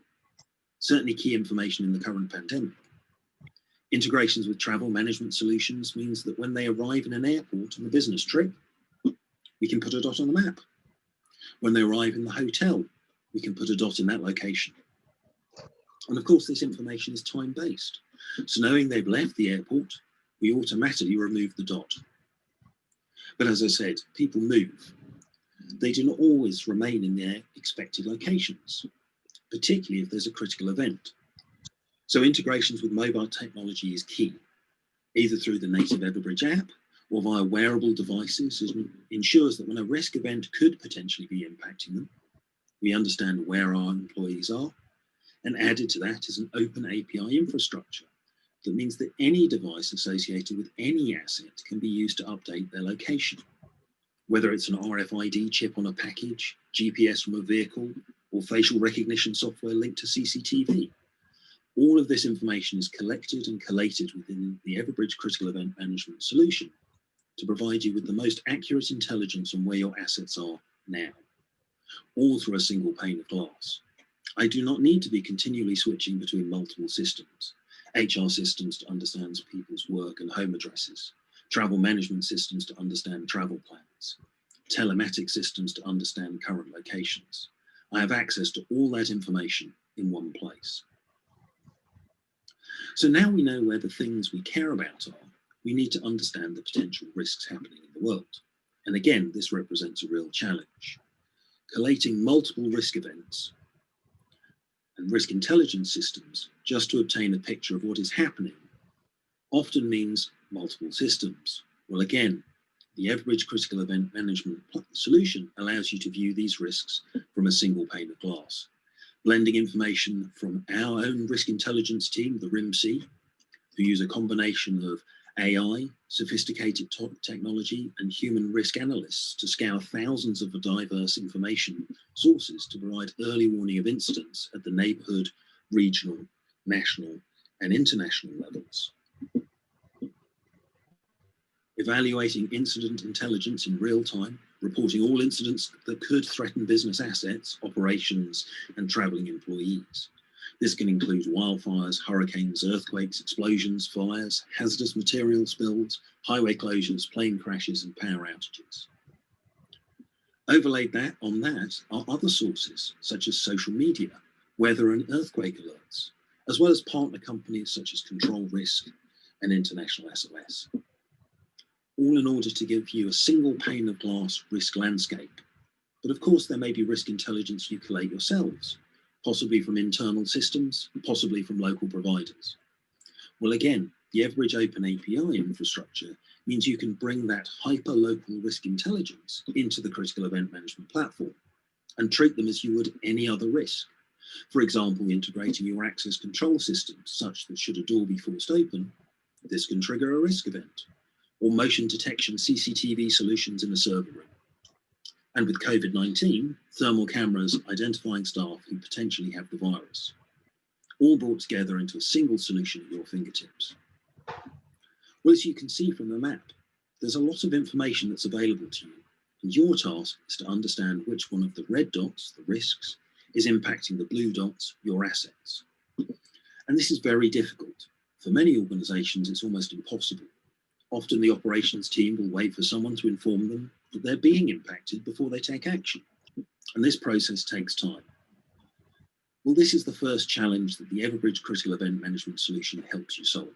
Certainly key information in the current pandemic. Integrations with travel management solutions means that when they arrive in an airport on a business trip, we can put a dot on the map. When they arrive in the hotel, we can put a dot in that location. And of course, this information is time-based. So knowing they've left the airport, we automatically remove the dot. But as I said, people move. They do not always remain in their expected locations, particularly if there's a critical event. So integrations with mobile technology is key, either through the native Everbridge app or via wearable devices. It ensures that when a risk event could potentially be impacting them, we understand where our employees are, and added to that is an open API infrastructure. That means that any device associated with any asset can be used to update their location, whether it's an RFID chip on a package, GPS from a vehicle, or facial recognition software linked to CCTV. All of this information is collected and collated within the Everbridge Critical Event Management solution to provide you with the most accurate intelligence on where your assets are now, all through a single pane of glass. I do not need to be continually switching between multiple systems. HR systems to understand people's work and home addresses, travel management systems to understand travel plans, telematic systems to understand current locations. I have access to all that information in one place. So now we know where the things we care about are, we need to understand the potential risks happening in the world. And again, this represents a real challenge. Collating multiple risk events and risk intelligence systems just to obtain a picture of what is happening often means multiple systems. Well, again, the Everbridge Critical Event Management solution allows you to view these risks from a single pane of glass, blending information from our own risk intelligence team, the RIMC, who use a combination of AI, sophisticated technology, and human risk analysts to scour thousands of diverse information sources to provide early warning of incidents at the neighborhood, regional, national, and international levels. Evaluating incident intelligence in real time, reporting all incidents that could threaten business assets, operations, and traveling employees. This can include wildfires, hurricanes, earthquakes, explosions, fires, hazardous material spills, highway closures, plane crashes, and power outages. Overlaid on that are other sources, such as social media, weather and earthquake alerts, as well as partner companies such as Control Risk and International SOS. All in order to give you a single pane of glass risk landscape. But of course, there may be risk intelligence you collate yourselves, possibly from internal systems, possibly from local providers. Well, again, the Everbridge Open API infrastructure means you can bring that hyper-local risk intelligence into the critical event management platform and treat them as you would any other risk. For example, integrating your access control systems such that should a door be forced open, this can trigger a risk event, or motion detection CCTV solutions in a server room. And with COVID-19, thermal cameras identifying staff who potentially have the virus, all brought together into a single solution at your fingertips. Well, as you can see from the map, there's a lot of information that's available to you, and your task is to understand which one of the red dots, the risks, is impacting the blue dots, your assets. And this is very difficult. For many organizations, it's almost impossible. Often the operations team will wait for someone to inform them that they're being impacted before they take action. And this process takes time. Well, this is the first challenge that the Everbridge Critical Event Management solution helps you solve,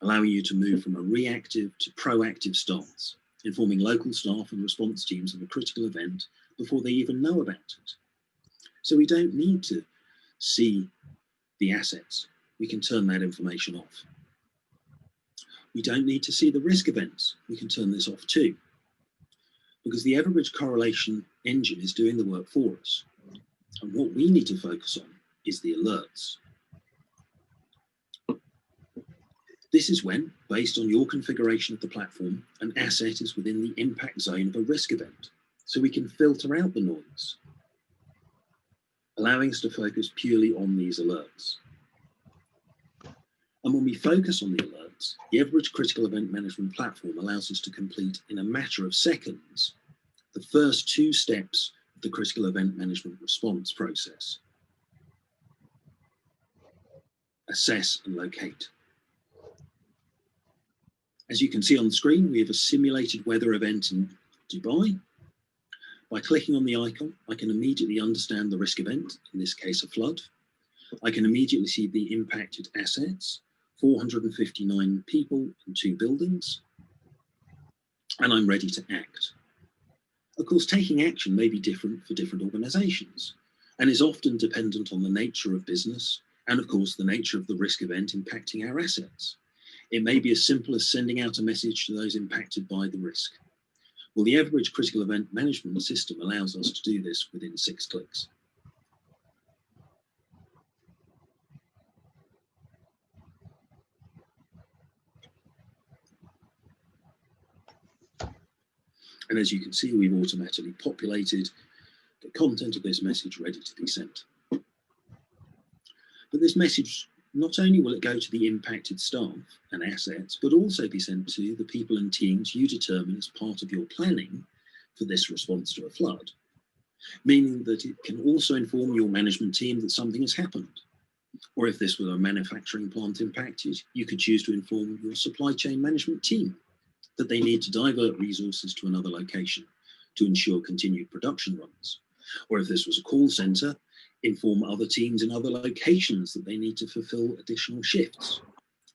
allowing you to move from a reactive to proactive stance, informing local staff and response teams of a critical event before they even know about it. So we don't need to see the assets, we can turn that information off. We don't need to see the risk events. We can turn this off too, because the Everbridge correlation engine is doing the work for us. And what we need to focus on is the alerts. This is when, based on your configuration of the platform, an asset is within the impact zone of a risk event, so we can filter out the noise, allowing us to focus purely on these alerts. And when we focus on the alerts, the Everbridge Critical Event Management Platform allows us to complete in a matter of seconds the first two steps of the Critical Event Management response process: assess and locate. As you can see on the screen, we have a simulated weather event in Dubai. By clicking on the icon, I can immediately understand the risk event, in this case a flood. I can immediately see the impacted assets, 459 people and 2 buildings, and I'm ready to act. Of course, taking action may be different for different organizations and is often dependent on the nature of business and, of course, the nature of the risk event impacting our assets. It may be as simple as sending out a message to those impacted by the risk. Well, the Everbridge Critical Event Management System allows us to do this within 6 clicks. And as you can see, we've automatically populated the content of this message ready to be sent. But this message, not only will it go to the impacted staff and assets, but also be sent to the people and teams you determine as part of your planning for this response to a flood, meaning that it can also inform your management team that something has happened. Or if this were a manufacturing plant impacted, you could choose to inform your supply chain management team that they need to divert resources to another location to ensure continued production runs. Or if this was a call center, inform other teams in other locations that they need to fulfill additional shifts,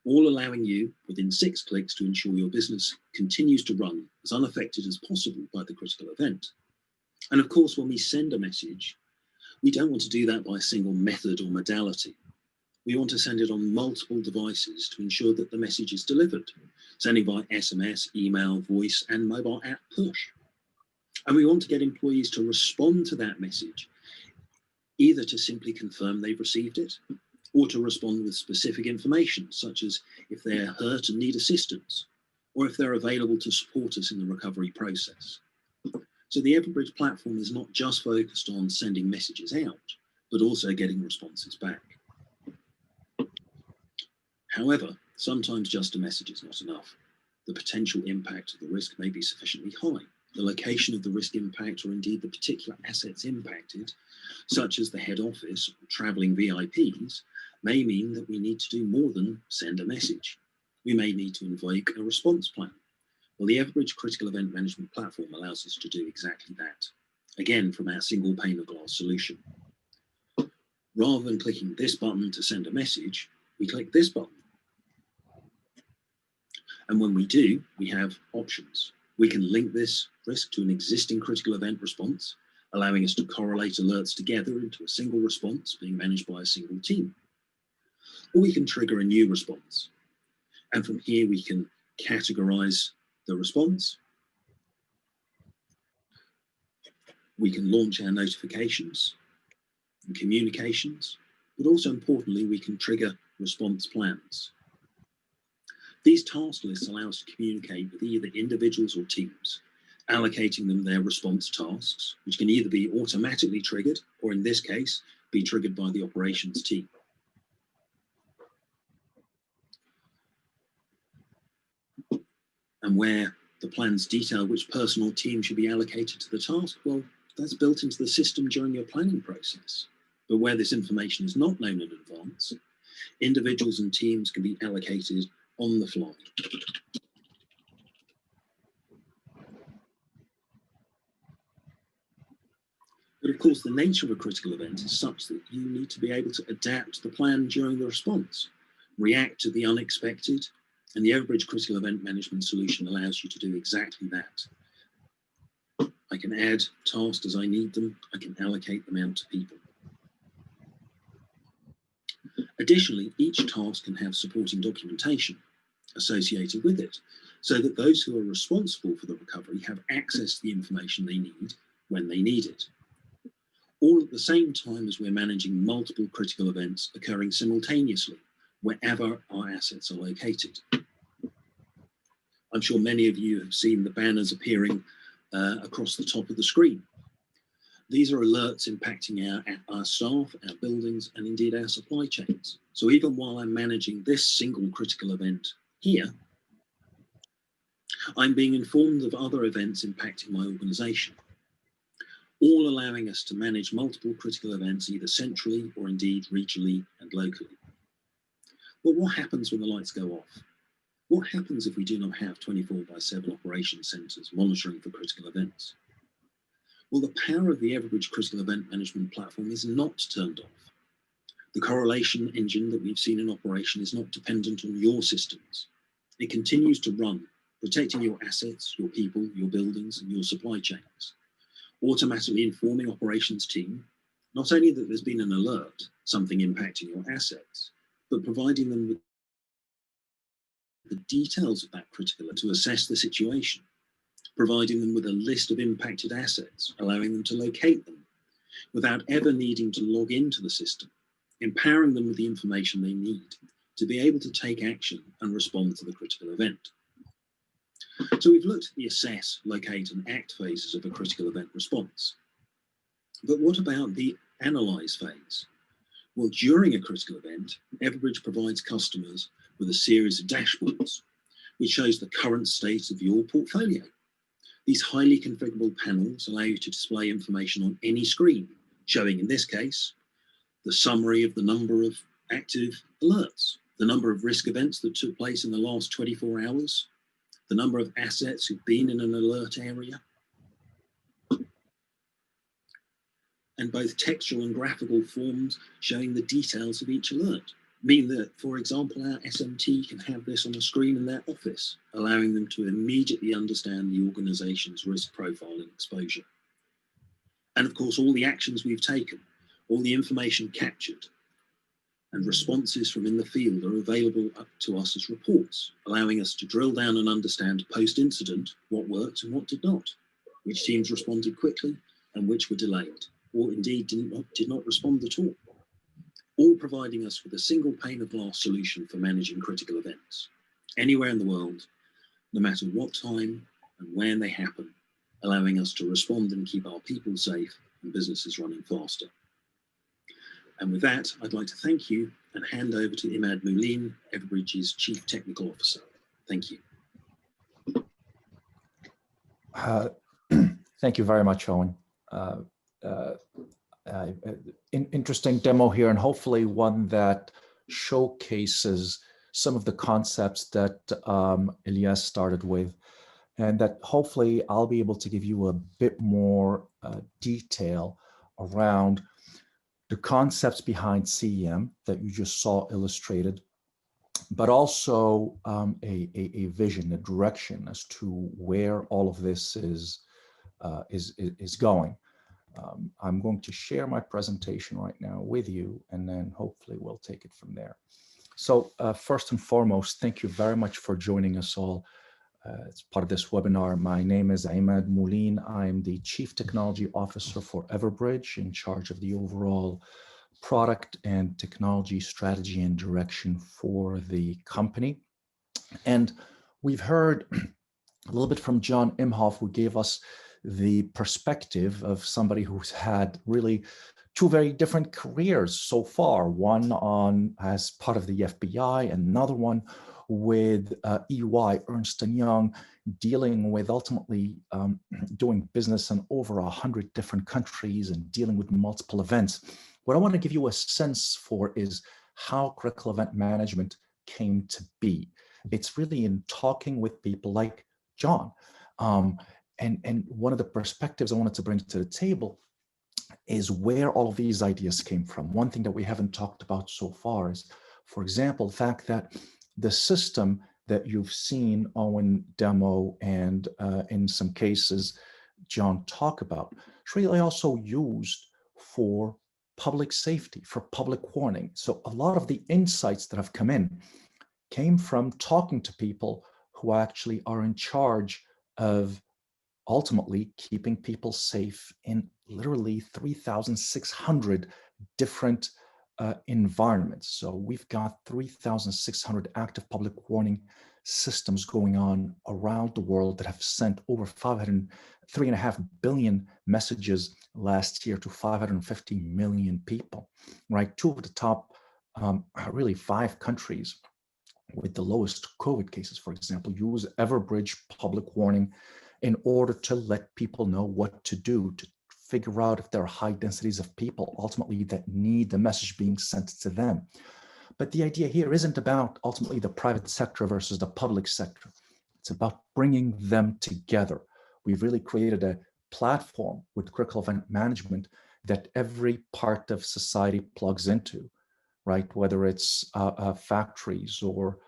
all allowing you within 6 clicks to ensure your business continues to run as unaffected as possible by the critical event. And of course, when we send a message, we don't want to do that by a single method or modality. We want to send it on multiple devices to ensure that the message is delivered, sending by SMS, email, voice, and mobile app push. And we want to get employees to respond to that message, either to simply confirm they've received it, or to respond with specific information, such as if they're hurt and need assistance, or if they're available to support us in the recovery process. So the Everbridge platform is not just focused on sending messages out, but also getting responses back. However, sometimes just a message is not enough. The potential impact of the risk may be sufficiently high. The location of the risk impact, or indeed the particular assets impacted, such as the head office or traveling VIPs, may mean that we need to do more than send a message. We may need to invoke a response plan. Well, the Everbridge Critical Event Management Platform allows us to do exactly that, again from our single pane of glass solution. Rather than clicking this button to send a message, we click this button. And when we do, we have options. We can link this risk to an existing critical event response, allowing us to correlate alerts together into a single response being managed by a single team. Or we can trigger a new response. And from here, we can categorize the response. We can launch our notifications and communications, but also importantly, we can trigger response plans. These task lists allow us to communicate with either individuals or teams, allocating them their response tasks, which can either be automatically triggered, or in this case, be triggered by the operations team. And where the plans detail which person or team should be allocated to the task, well, that's built into the system during your planning process. But where this information is not known in advance, individuals and teams can be allocated on the fly. But of course, the nature of a critical event is such that you need to be able to adapt the plan during the response, react to the unexpected, and the Everbridge Critical Event Management solution allows you to do exactly that. I can add tasks as I need them. I can allocate them out to people. Additionally, each task can have supporting documentation associated with it, so that those who are responsible for the recovery have access to the information they need when they need it, all at the same time as we're managing multiple critical events occurring simultaneously wherever our assets are located. I'm sure many of you have seen the banners appearing across the top of the screen. These are alerts impacting our staff, our buildings, and indeed our supply chains. So even while I'm managing this single critical event here, I'm being informed of other events impacting my organization, all allowing us to manage multiple critical events either centrally or indeed regionally and locally. But what happens when the lights go off? What happens if we do not have 24/7 operation centers monitoring for critical events? Well, the power of the Everbridge Critical Event Management Platform is not turned off. The correlation engine that we've seen in operation is not dependent on your systems. It continues to run, protecting your assets, your people, your buildings, and your supply chains, automatically informing operations team, not only that there's been an alert, something impacting your assets, but providing them with the details of that critical to assess the situation, providing them with a list of impacted assets, allowing them to locate them without ever needing to log into the system, empowering them with the information they need to be able to take action and respond to the critical event. So we've looked at the assess, locate, and act phases of a critical event response. But what about the analyze phase? Well, during a critical event, Everbridge provides customers with a series of dashboards, which shows the current state of your portfolio. These highly configurable panels allow you to display information on any screen, showing, in this case, the summary of the number of active alerts, the number of risk events that took place in the last 24 hours, the number of assets who've been in an alert area, and both textual and graphical forms showing the details of each alert. Mean that, for example, our SMT can have this on a screen in their office, allowing them to immediately understand the organization's risk profile and exposure. And of course, all the actions we've taken, all the information captured, and responses from in the field are available up to us as reports, allowing us to drill down and understand post-incident what worked and what did not, which teams responded quickly and which were delayed, or indeed did not respond at all providing us with a single pane of glass solution for managing critical events, anywhere in the world, no matter what time and when they happen, allowing us to respond and keep our people safe and businesses running faster. And with that, I'd like to thank you and hand over to Imad Moulin, Everbridge's Chief Technical Officer. Thank you. Thank you very much, Owen. Interesting demo here, and hopefully one that showcases some of the concepts that Elias started with, and that hopefully I'll be able to give you a bit more detail around the concepts behind CEM that you just saw illustrated, but also a vision, a direction as to where all of this is going. I'm going to share my presentation right now with you, and then hopefully we'll take it from there. So first and foremost, thank you very much for joining us all as part of this webinar. My name is Imad Moulin. I am the Chief Technology Officer for Everbridge, in charge of the overall product and technology strategy and direction for the company. And we've heard a little bit from John Imhoff, who gave us the perspective of somebody who's had really two very different careers so far, one on as part of the FBI, another one with EY, Ernst & Young, dealing with ultimately doing business in over 100 different countries and dealing with multiple events. What I want to give you a sense for is how critical event management came to be. It's really in talking with people like John. And one of the perspectives I wanted to bring to the table is where all of these ideas came from. One thing that we haven't talked about so far is, for example, the fact that the system that you've seen Owen demo and in some cases John talk about is really also used for public safety, for public warning. So a lot of the insights that have come in came from talking to people who actually are in charge of ultimately keeping people safe in literally 3,600 different environments. So we've got 3,600 active public warning systems going on around the world that have sent over 3.5 billion messages last year to 550 million people, right? Two of the top, really 5 countries with the lowest COVID cases, for example, use Everbridge public warning in order to let people know what to do, to figure out if there are high densities of people ultimately that need the message being sent to them. But the idea here isn't about ultimately the private sector versus the public sector. It's about bringing them together. We've really created a platform with critical event management that every part of society plugs into, right? Whether it's factories or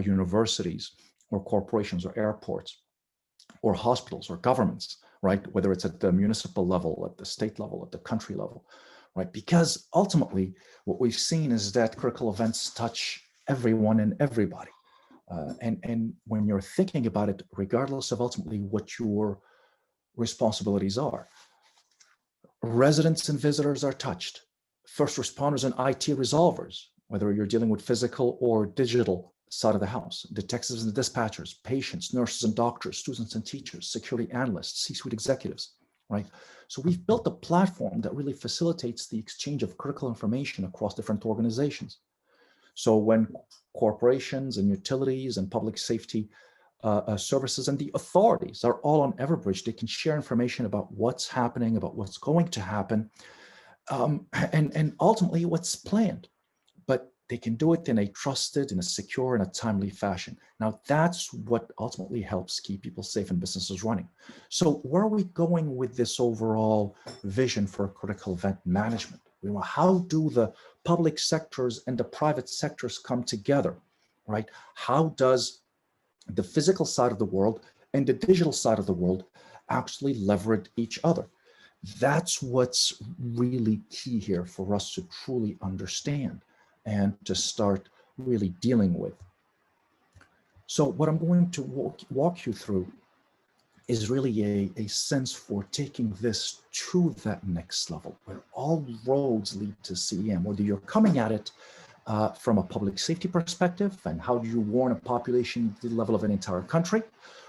universities or corporations or airports or hospitals or governments, right? Whether it's at the municipal level, at the state level, at the country level, right? Because ultimately, what we've seen is that critical events touch everyone and everybody. And when you're thinking about it, regardless of ultimately what your responsibilities are, residents and visitors are touched. First responders and IT resolvers, whether you're dealing with physical or digital side of the house, detectives and dispatchers, patients, nurses and doctors, students and teachers, security analysts, C-suite executives, right? So we've built a platform that really facilitates the exchange of critical information across different organizations. So when corporations and utilities and public safety services and the authorities are all on Everbridge, they can share information about what's happening, about what's going to happen, and ultimately what's planned. But they can do it in a trusted, in a secure, and a timely fashion. Now, that's what ultimately helps keep people safe and businesses running. So where are we going with this overall vision for critical event management? How do the public sectors and the private sectors come together, right? How does the physical side of the world and the digital side of the world actually leverage each other? That's what's really key here for us to truly understand and to start really dealing with. So what I'm going to walk you through is really a sense for taking this to that next level, where all roads lead to CEM, whether you're coming at it from a public safety perspective and how do you warn a population at the level of an entire country,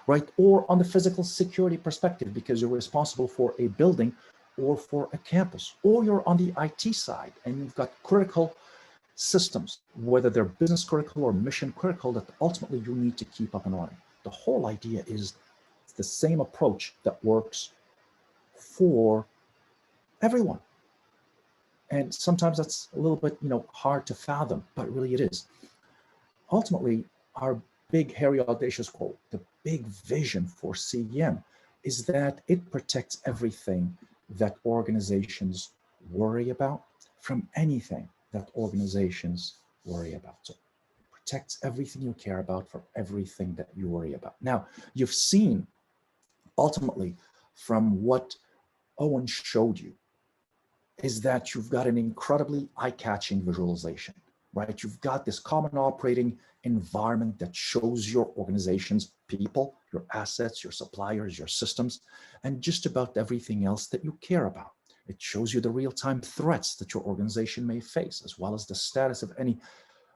right? Or on the physical security perspective, because you're responsible for a building or for a campus, or you're on the IT side and you've got critical systems, whether they're business critical or mission critical, that ultimately you need to keep up and running. The whole idea is it's the same approach that works for everyone. And sometimes that's a little bit, hard to fathom, but really it is. Ultimately, our big, hairy, audacious goal, the big vision for CEM is that it protects everything that organizations worry about from anything that organizations worry about. So it protects everything you care about from everything that you worry about. Now, you've seen ultimately from what Owen showed you is that you've got an incredibly eye-catching visualization, right? You've got this common operating environment that shows your organization's people, your assets, your suppliers, your systems, and just about everything else that you care about. It shows you the real-time threats that your organization may face, as well as the status of any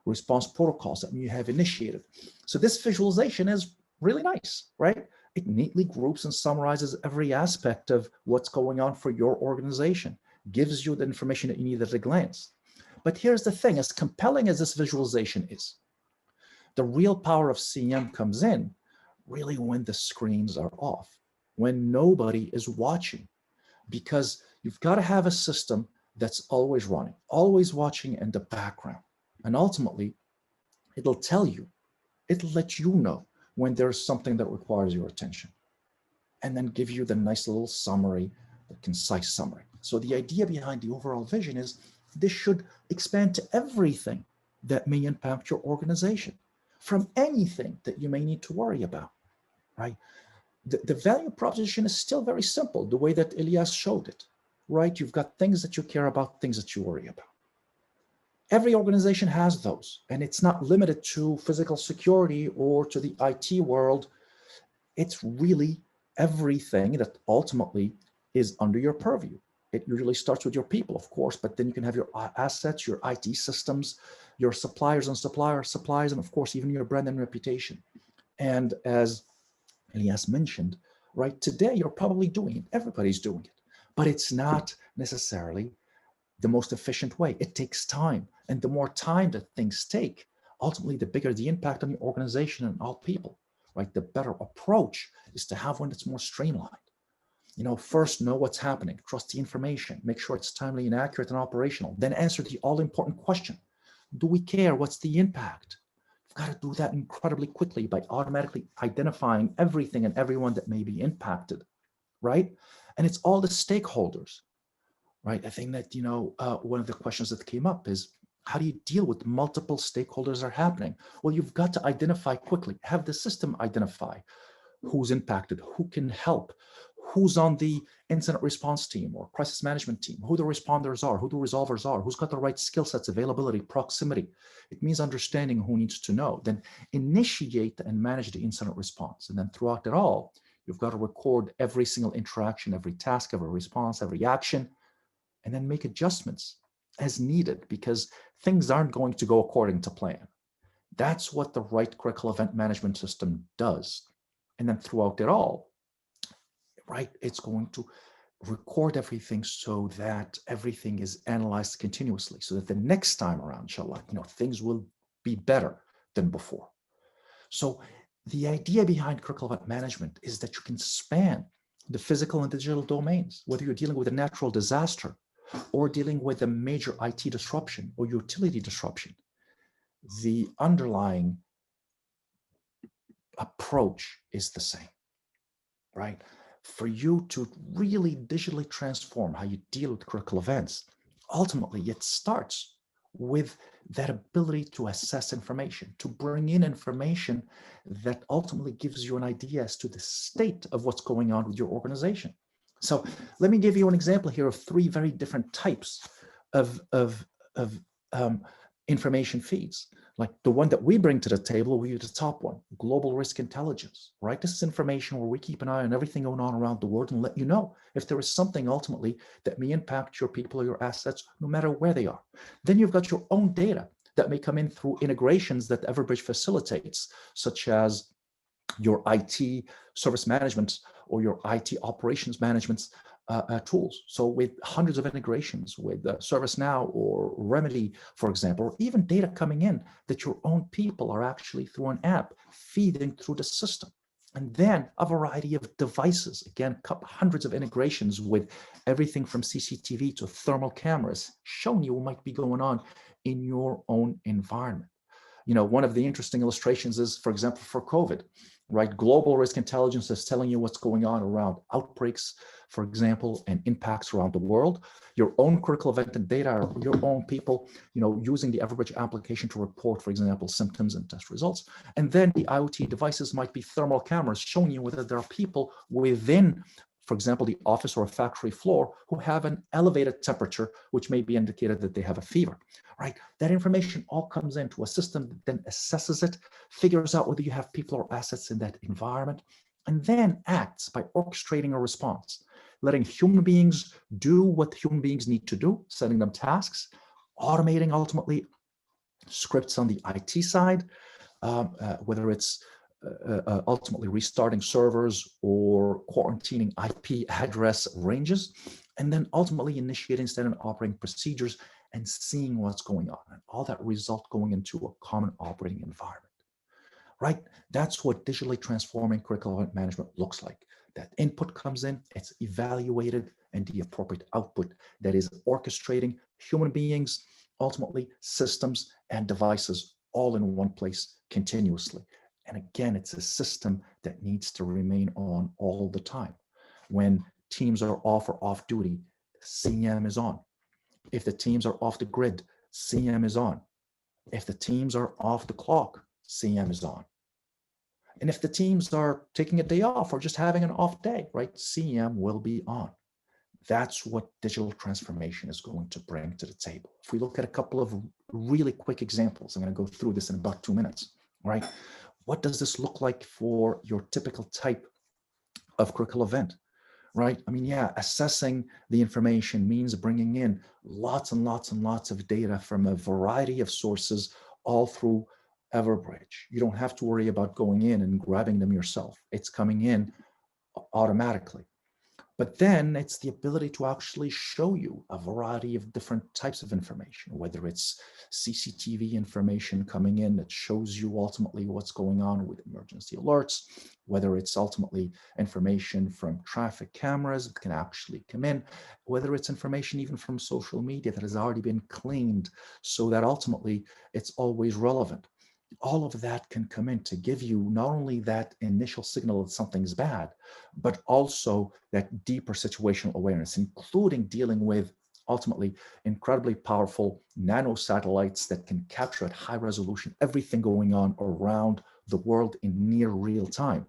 response protocols that you have initiated. So this visualization is really nice, right? It neatly groups and summarizes every aspect of what's going on for your organization, gives you the information that you need at a glance. But here's the thing, as compelling as this visualization is, the real power of CEM comes in really when the screens are off, when nobody is watching, because you've got to have a system that's always running, always watching in the background. And ultimately, it'll tell you, it'll let you know when there's something that requires your attention, and then give you the nice little summary, the concise summary. So the idea behind the overall vision is this should expand to everything that may impact your organization, from anything that you may need to worry about, right? The value proposition is still very simple, the way that Elias showed it. right? You've got things that you care about, things that you worry about. Every organization has those, and it's not limited to physical security or to the IT world. It's really everything that ultimately is under your purview. It usually starts with your people, of course, but then you can have your assets, your IT systems, your suppliers and supplies, and of course, even your brand and reputation. And as Elias mentioned, right, today you're probably doing it. Everybody's doing it, but it's not necessarily the most efficient way. It takes time. And the more time that things take, ultimately, the bigger the impact on the organization and all people, right? The better approach is to have one that's more streamlined. First know what's happening, trust the information, make sure it's timely and accurate and operational, then answer the all-important question. Do we care? What's the impact? You've got to do that incredibly quickly by automatically identifying everything and everyone that may be impacted, right? And it's all the stakeholders, right? I think that, one of the questions that came up is, how do you deal with multiple stakeholders that are happening? Well, you've got to identify quickly, have the system identify who's impacted, who can help, who's on the incident response team or crisis management team, who the responders are, who the resolvers are, who's got the right skill sets, availability, proximity. It means understanding who needs to know, then initiate and manage the incident response. And then throughout it all, you've got to record every single interaction, every task, every response, every action, and then make adjustments as needed, because things aren't going to go according to plan. That's what the right critical event management system does. And then throughout it all, right, it's going to record everything so that everything is analyzed continuously, so that the next time around, inshallah, things will be better than before. So the idea behind critical event management is that you can span the physical and digital domains, whether you're dealing with a natural disaster or dealing with a major IT disruption or utility disruption. The underlying approach is the same, right? For you to really digitally transform how you deal with critical events, ultimately it starts with that ability to assess information, to bring in information that ultimately gives you an idea as to the state of what's going on with your organization. So let me give you an example here of three very different types of information feeds. Like the one that we bring to the table, we use the top one, global risk intelligence, right? This is information where we keep an eye on everything going on around the world and let you know if there is something ultimately that may impact your people or your assets, no matter where they are. Then you've got your own data that may come in through integrations that Everbridge facilitates, such as your IT service management or your IT operations management tools. So with hundreds of integrations with ServiceNow or Remedy, for example, or even data coming in that your own people are actually through an app feeding through the system. And then a variety of devices, again, hundreds of integrations with everything from CCTV to thermal cameras, showing you what might be going on in your own environment. One of the interesting illustrations is, for example, for COVID, right? Global risk intelligence is telling you what's going on around outbreaks, for example, and impacts around the world. Your own critical event and data, your own people, using the Everbridge application to report, for example, symptoms and test results. And then the IoT devices might be thermal cameras showing you whether there are people within, for example, the office or a factory floor who have an elevated temperature, which may be indicated that they have a fever, right? That information all comes into a system that then assesses it, figures out whether you have people or assets in that environment, and then acts by orchestrating a response, letting human beings do what human beings need to do, setting them tasks, automating ultimately scripts on the IT side, whether it's ultimately restarting servers or quarantining IP address ranges, and then ultimately initiating standard operating procedures and seeing what's going on, and all that result going into a common operating environment, right? That's what digitally transforming critical event management looks like. That input comes in, it's evaluated, and the appropriate output that is orchestrating human beings, ultimately systems and devices all in one place continuously. And again, it's a system that needs to remain on all the time. When teams are off or off duty, CM is on. If the teams are off the grid, CM is on. If the teams are off the clock, CM is on. And if the teams are taking a day off or just having an off day, right, CM will be on. That's what digital transformation is going to bring to the table. If we look at a couple of really quick examples, I'm going to go through this in about 2 minutes, right? What does this look like for your typical type of critical event, right? I mean, yeah, assessing the information means bringing in lots and lots and lots of data from a variety of sources all through Everbridge. You don't have to worry about going in and grabbing them yourself. It's coming in automatically. But then it's the ability to actually show you a variety of different types of information, whether it's CCTV information coming in that shows you ultimately what's going on with emergency alerts, whether it's ultimately information from traffic cameras that can actually come in, whether it's information even from social media that has already been cleaned so that ultimately it's always relevant. All of that can come in to give you not only that initial signal that something's bad, but also that deeper situational awareness, including dealing with ultimately incredibly powerful nano satellites that can capture at high resolution everything going on around the world in near real time.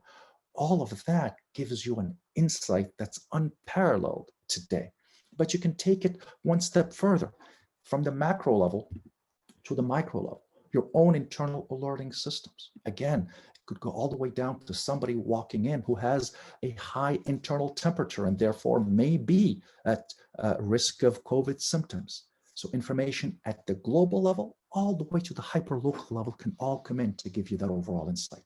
All of that gives you an insight that's unparalleled today. But you can take it one step further from the macro level to the micro level. Your own internal alerting systems. Again, it could go all the way down to somebody walking in who has a high internal temperature and therefore may be at risk of COVID symptoms. So information at the global level, all the way to the hyperlocal level can all come in to give you that overall insight,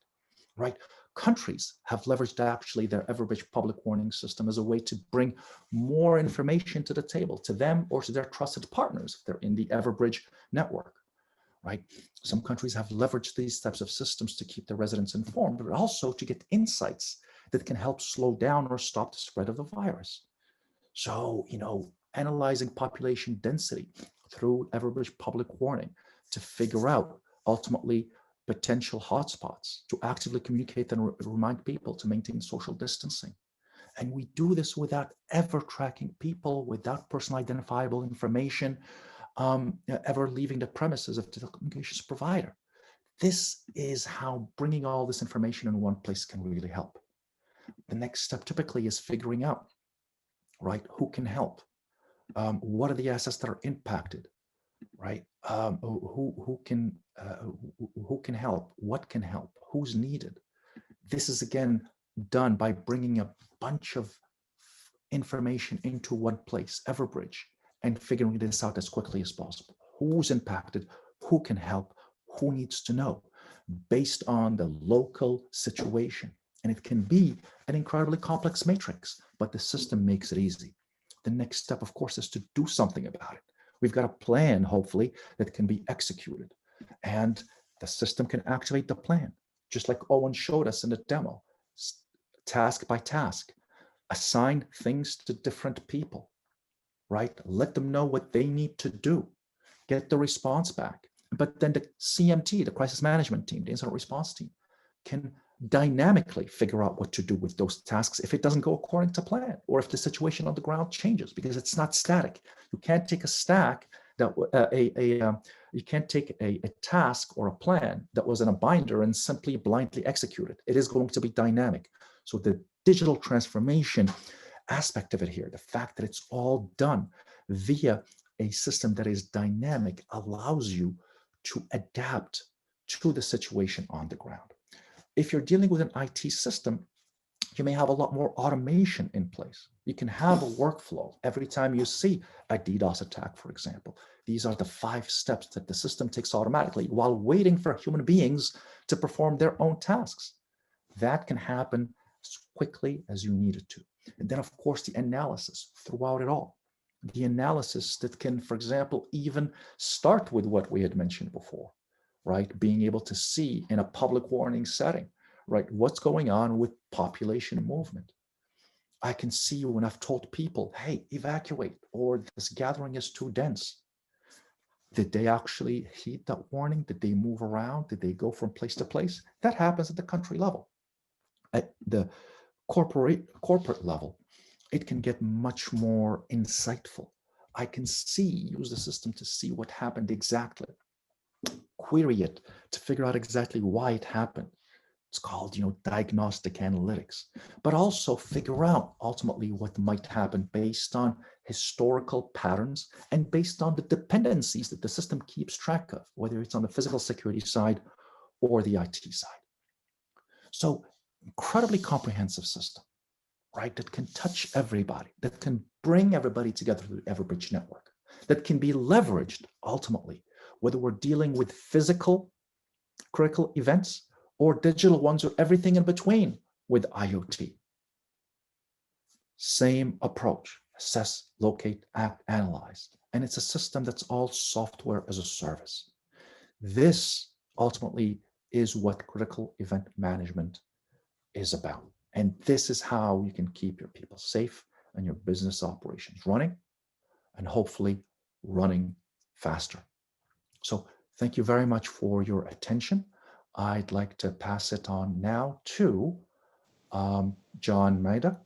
right? Countries have leveraged actually their Everbridge public warning system as a way to bring more information to the table, to them or to their trusted partners if they're in the Everbridge network. Right? Some countries have leveraged these types of systems to keep their residents informed, but also to get insights that can help slow down or stop the spread of the virus. So, analyzing population density through Everbridge public warning to figure out ultimately potential hotspots, to actively communicate and remind people to maintain social distancing. And we do this without ever tracking people, without personal identifiable information, ever leaving the premises of the telecommunications provider. This is how bringing all this information in one place can really help. The next step typically is figuring out, right, who can help, what are the assets that are impacted, right? Who can help, what can help, who's needed. This is again done by bringing a bunch of information into one place, Everbridge, and figuring this out as quickly as possible. Who's impacted, who can help, who needs to know, based on the local situation. And it can be an incredibly complex matrix, but the system makes it easy. The next step, of course, is to do something about it. We've got a plan, hopefully, that can be executed. And the system can activate the plan, just like Owen showed us in the demo, task by task. Assign things to different people, right? Let them know what they need to do, get the response back. But then the CMT, the crisis management team, the incident response team, can dynamically figure out what to do with those tasks if it doesn't go according to plan, or if the situation on the ground changes, because it's not static. You can't take a stack that you can't take a task or a plan that was in a binder and simply blindly execute it. It is going to be dynamic. So the digital transformation aspect of it here, the fact that it's all done via a system that is dynamic, allows you to adapt to the situation on the ground. If you're dealing with an IT system, you may have a lot more automation in place. You can have a workflow every time you see a DDoS attack, for example. These are the 5 steps that the system takes automatically while waiting for human beings to perform their own tasks. That can happen as quickly as you need it to. And then, of course, the analysis throughout it all. The analysis that can, for example, even start with what we had mentioned before, right? Being able to see in a public warning setting, right, what's going on with population movement. I can see when I've told people, hey, evacuate, or this gathering is too dense. Did they actually heed that warning? Did they move around? Did they go from place to place? That happens at the country level. At the corporate level, it can get much more insightful. I can use the system to see what happened exactly, query it to figure out exactly why it happened, It's called, diagnostic analytics, but also figure out ultimately what might happen based on historical patterns and based on the dependencies that the system keeps track of, whether it's on the physical security side or the IT side. So incredibly comprehensive system, right? That can touch everybody, that can bring everybody together through the Everbridge network, that can be leveraged ultimately, whether we're dealing with physical critical events or digital ones or everything in between with IoT. Same approach, assess, locate, act, analyze. And it's a system that's all software as a service. This ultimately is what critical event management is about. And this is how you can keep your people safe and your business operations running and hopefully running faster. So thank you very much for your attention. I'd like to pass it on now to John Maida.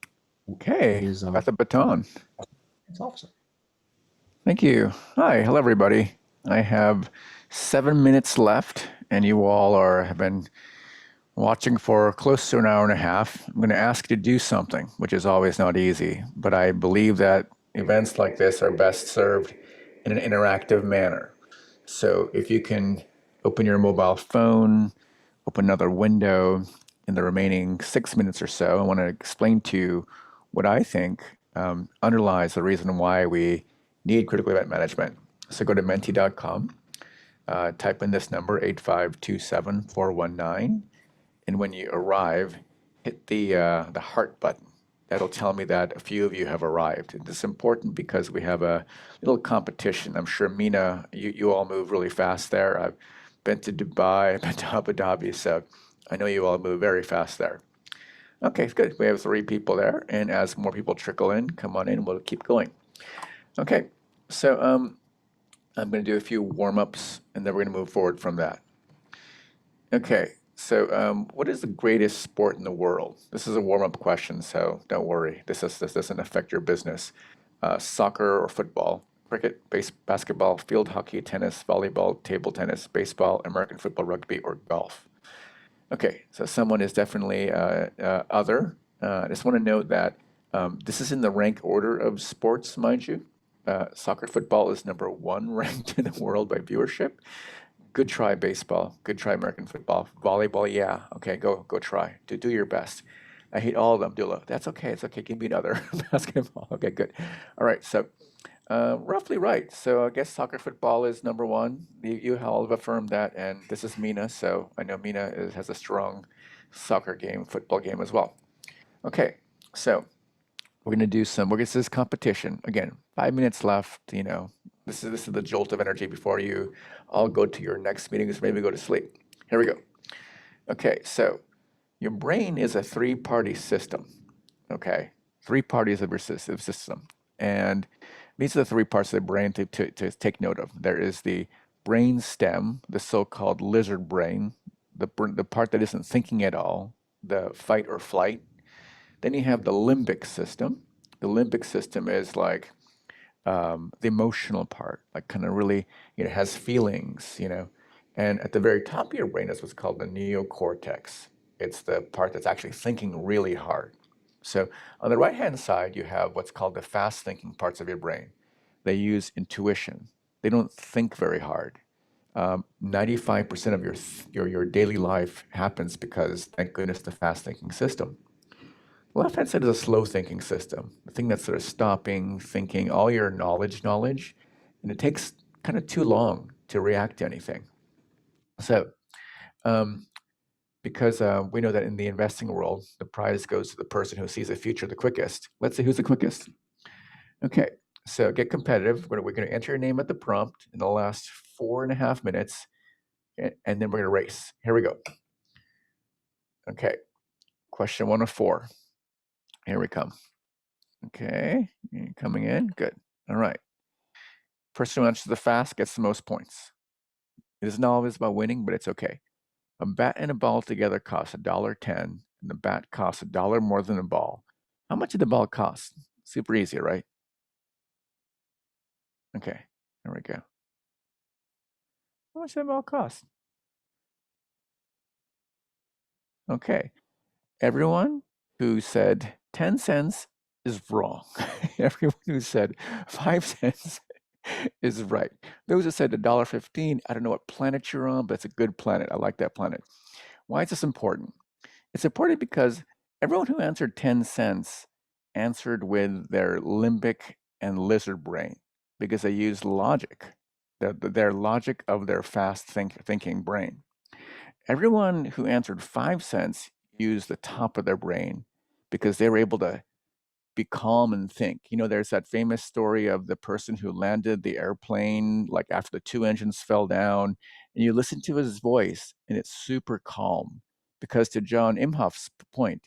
Okay, got the baton. Officer. Thank you. Hi, hello everybody. I have 7 minutes left, and you all have been watching for close to an hour and a half. I'm going to ask you to do something, which is always not easy, but I believe that events like this are best served in an interactive manner. So if you can open your mobile phone, open another window in the remaining 6 minutes or so, I want to explain to you what I think underlies the reason why we need critical event management. So go to menti.com, type in this number, 8527419, and when you arrive, hit the heart button. That'll tell me that a few of you have arrived. And this is important because we have a little competition. I'm sure, Mina, you all move really fast there. I've been to Dubai, I've been to Abu Dhabi, so I know you all move very fast there. Okay, good. We have 3 people there, and as more people trickle in, come on in, we'll keep going. Okay, so I'm going to do a few warm-ups, and then we're going to move forward from that. Okay, so what is the greatest sport in the world? This is a warm-up question, so don't worry. This doesn't affect your business. Soccer or football, cricket, basketball, field hockey, tennis, volleyball, table tennis, baseball, American football, rugby, or golf. Okay, so someone is definitely other. I just want to note that this is in the rank order of sports, mind you. Soccer, football is number 1 ranked in the world by viewership. Good try, baseball. Good try, American football. Volleyball, yeah. Okay, go try. Do your best. I hate all of them, Dula. That's okay. It's okay. Give me another. Basketball. Okay, good. All right, so roughly right. So I guess soccer, football is number 1. You all have affirmed that, and this is Mina, so I know Mina has a strong soccer game, football game as well. Okay, so we're gonna do this is competition. Again, 5 minutes left, This is the jolt of energy before you all go to your next meetings, maybe go to sleep. Here we go. Okay, so your brain is a 3-party system. Okay, 3 parties of your system. And these are the 3 parts of the brain to take note of. There is the brain stem, the so-called lizard brain, the part that isn't thinking at all, the fight or flight. Then you have the limbic system. The limbic system is like the emotional part, like kind of really, has feelings, And at the very top of your brain is what's called the neocortex. It's the part that's actually thinking really hard. So on the right-hand side, you have what's called the fast-thinking parts of your brain. They use intuition. They don't think very hard. 95% of your daily life happens because, thank goodness, the fast-thinking system. The left-hand side is a slow-thinking system, the thing that's sort of stopping, thinking, all your knowledge, and it takes kind of too long to react to anything. So, because we know that in the investing world, the prize goes to the person who sees the future the quickest. Let's see who's the quickest. Okay, so get competitive. We're going to enter your name at the prompt in the last 4.5 minutes, and then we're going to race. Here we go. Okay, question 1 of 4. Here we come. Okay, coming in. Good. All right. Person who answers the fast gets the most points. It isn't always about winning, but it's okay. A bat and a ball together cost $1.10, and the bat costs $1 more than the ball. How much did the ball cost? Super easy, right? Okay, there we go. How much did the ball cost? Okay. Everyone who said 10 cents is wrong. Everyone who said 5 cents is right. Those who said $1.15, I don't know what planet you're on, but it's a good planet. I like that planet. Why is this important? It's important because everyone who answered 10 cents answered with their limbic and lizard brain because they used logic, their logic of their fast thinking brain. Everyone who answered 5 cents used the top of their brain because they were able to be calm and think. You know, there's that famous story of the person who landed the airplane, like after the 2 engines fell down, and you listen to his voice and it's super calm. Because to John Imhoff's point,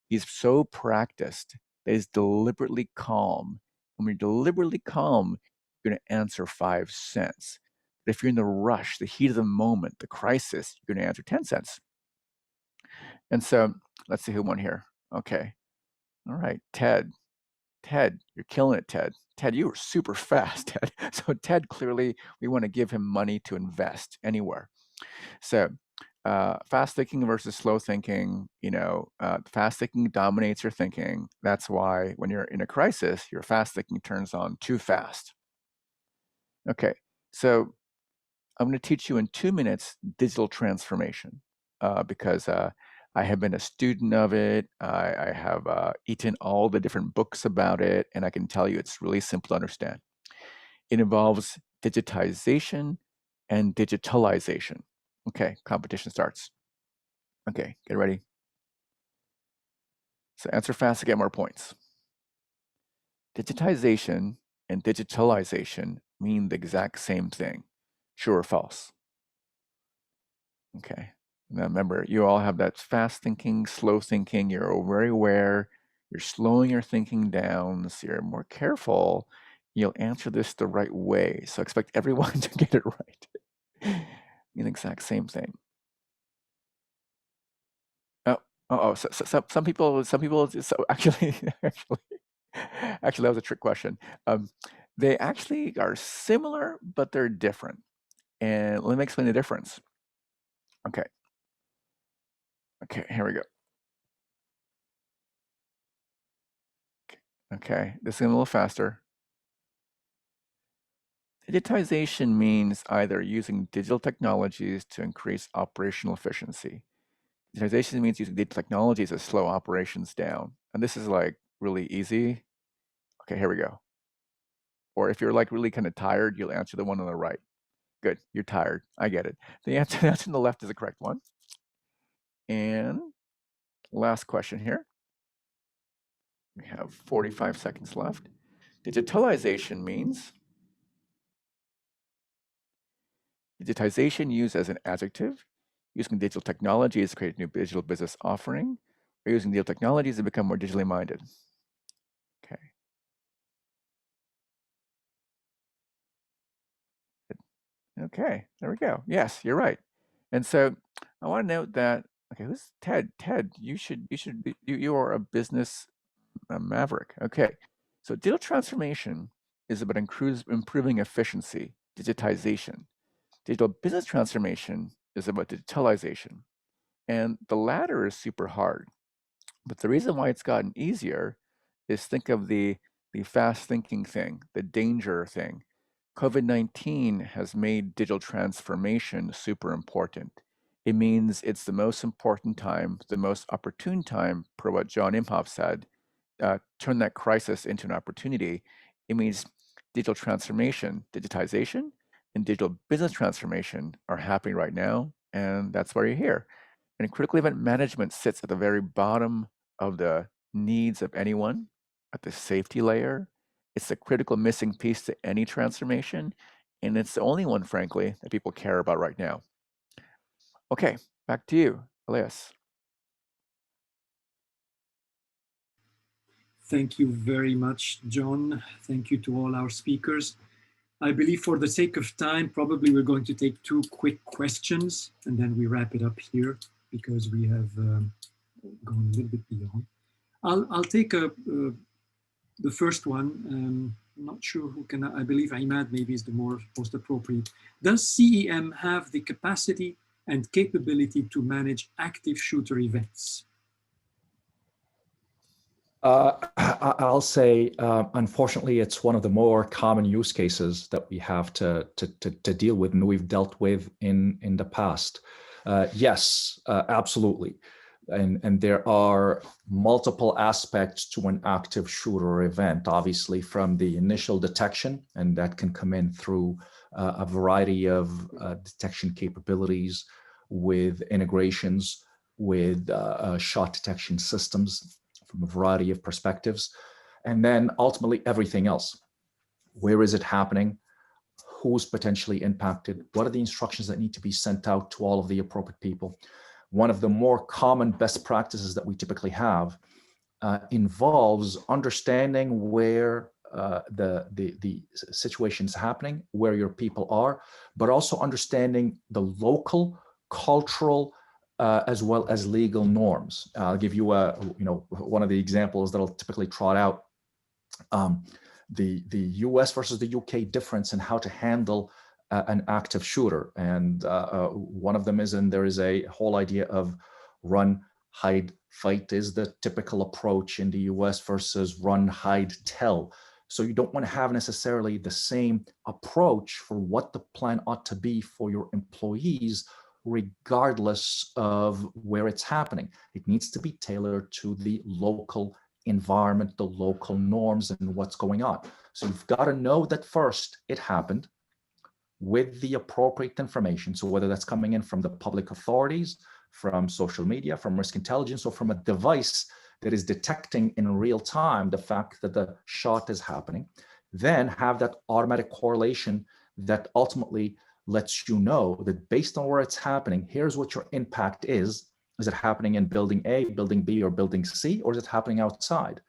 he's so practiced that he's deliberately calm. And when you're deliberately calm, you're going to answer 5 cents. But if you're in the rush, the heat of the moment, the crisis, you're going to answer 10 cents. And so let's see who won here. Okay. All right. Ted, you're killing it, Ted. Ted, you were super fast, Ted. So Ted, clearly, we want to give him money to invest anywhere. So fast thinking versus slow thinking, fast thinking dominates your thinking. That's why when you're in a crisis, your fast thinking turns on too fast. Okay, so I'm going to teach you in 2 minutes digital transformation because I have been a student of it. I have eaten all the different books about it, and I can tell you it's really simple to understand. It involves digitization and digitalization. Okay, competition starts. Okay, get ready. So answer fast to get more points. Digitization and digitalization mean the exact same thing. True or false? Okay. Now remember, you all have that fast thinking, slow thinking. You're very aware. You're slowing your thinking down, so you're more careful. You'll answer this the right way. So expect everyone to get it right. The exact same thing. Oh, so some people, so actually, actually, that was a trick question. They actually are similar, but they're different. And let me explain the difference. Okay. Okay, here we go. Okay, this is a little faster. Digitization means either using digital technologies to increase operational efficiency. Digitization means using digital technologies to slow operations down. And this is like really easy. Okay, here we go. Or if you're like really kind of tired, you'll answer the one on the right. Good, you're tired. I get it. The answer on the left is the correct one. And last question here. We have 45 seconds left. Digitalization means digitization used as an adjective, using digital technologies to create a new digital business offering, or using digital technologies to become more digitally minded. Okay. Okay, there we go. Yes, you're right. And so I want to note that, okay, who's Ted? Ted, you are a business maverick. Okay. So digital transformation is about improving efficiency, digitization. Digital business transformation is about digitalization. And the latter is super hard. But the reason why it's gotten easier is think of the fast thinking thing, the danger thing. COVID-19 has made digital transformation super important. It means it's the most important time, the most opportune time, per what John Imhoff said, turn that crisis into an opportunity. It means digital transformation, digitization, and digital business transformation are happening right now, and that's why you're here. And critical event management sits at the very bottom of the needs of anyone at the safety layer. It's the critical missing piece to any transformation, and it's the only one, frankly, that people care about right now. Okay, back to you, Elias. Thank you very much, John. Thank you to all our speakers. I believe for the sake of time, probably we're going to take 2 quick questions and then we wrap it up here because we have gone a little bit beyond. I'll take the first one. I'm not sure who I believe Imad maybe is the most appropriate. Does CEM have the capacity and capability to manage active shooter events? I'll say, unfortunately, it's one of the more common use cases that we have to deal with, and we've dealt with in the past. Yes, absolutely. And there are multiple aspects to an active shooter event, obviously, from the initial detection, and that can come in through a variety of detection capabilities with integrations with shot detection systems from a variety of perspectives. And then ultimately everything else. Where is it happening? Who's potentially impacted? What are the instructions that need to be sent out to all of the appropriate people? One of the more common best practices that we typically have involves understanding where the situation is happening, where your people are, but also understanding the local, cultural, as well as legal norms. I'll give you one of the examples that I'll typically trot out. The US versus the UK difference in how to handle an active shooter. And one of them is, and there is a whole idea of run, hide, fight is the typical approach in the US versus run, hide, tell. So you don't want to have necessarily the same approach for what the plan ought to be for your employees, regardless of where it's happening. It needs to be tailored to the local environment, the local norms, and what's going on. So you've got to know that first it happened with the appropriate information. So whether that's coming in from the public authorities, from social media, from risk intelligence, or from a device that is detecting in real time the fact that the shot is happening, then have that automatic correlation that ultimately lets you know that based on where it's happening, here's what your impact is. Is it happening in building A, building B, or building C, or is it happening outside?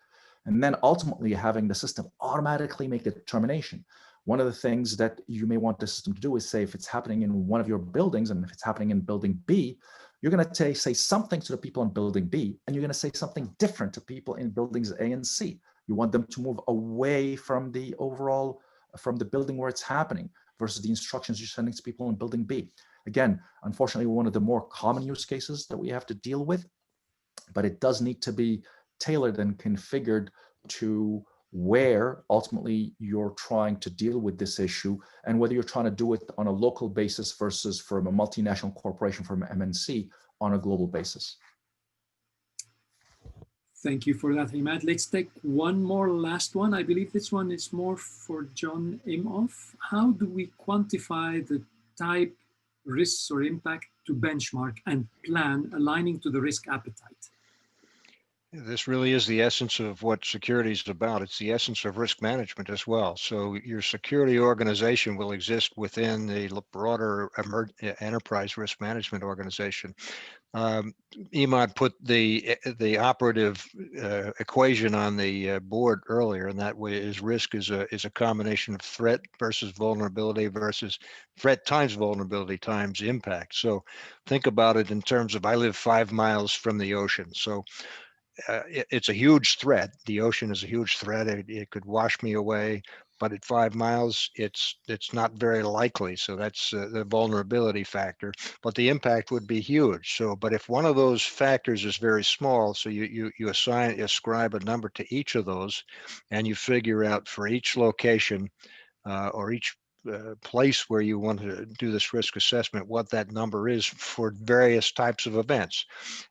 And then ultimately having the system automatically make the determination. One of the things that you may want the system to do is say, if it's happening in one of your buildings, and if it's happening in building B, you're going to say something to the people in building B, and you're going to say something different to people in buildings A and C. You want them to move away from the overall, from the building where it's happening, versus the instructions you're sending to people in building B. Again, unfortunately, one of the more common use cases that we have to deal with, but it does need to be tailored and configured to where ultimately you're trying to deal with this issue, and whether you're trying to do it on a local basis versus from a multinational corporation, from MNC, on a global basis. Thank you for that, Imad. Let's take one more last one. I believe this one is more for John Imhoff. How do we quantify the type, risks, or impact to benchmark and plan aligning to the risk appetite? This really is the essence of what security is about. It's the essence of risk management as well. So your security organization will exist within the broader enterprise risk management organization. Imad put the operative equation on the board earlier, and that way is risk is a combination of threat versus vulnerability versus threat times vulnerability times impact. So think about it in terms of, I live 5 miles from the ocean. So it's a huge threat. The ocean is a huge threat. It could wash me away, but at 5 miles, it's not very likely. So that's the vulnerability factor, but the impact would be huge. So, but if one of those factors is very small, so you ascribe a number to each of those, and you figure out for each location or each place where you want to do this risk assessment, what that number is for various types of events.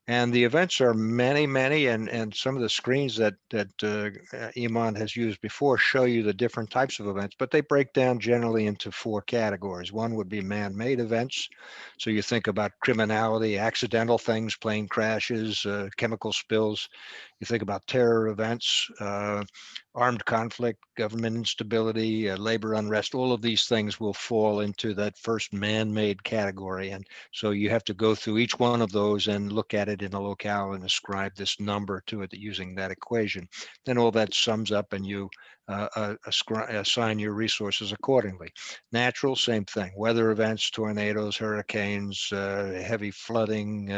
And the events are many, and some of the screens that Iman has used before show you the different types of events, but they break down generally into 4 categories. One would be man-made events. So you think about criminality, accidental things, plane crashes, chemical spills. You think about terror events, armed conflict, government instability, labor unrest. All of these things will fall into that first man-made category. And so you have to go through each one of those and look at it in a locale and ascribe this number to it using that equation. Then all that sums up, and you assign your resources accordingly. Natural, same thing. Weather events, tornadoes, hurricanes, heavy flooding,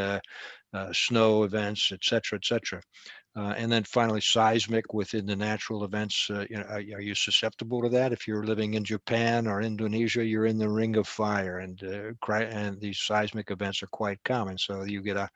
snow events, et cetera. And then finally, seismic within the natural events. Are you susceptible to that? If you're living in Japan or Indonesia, you're in the ring of fire, and these seismic events are quite common. So you get a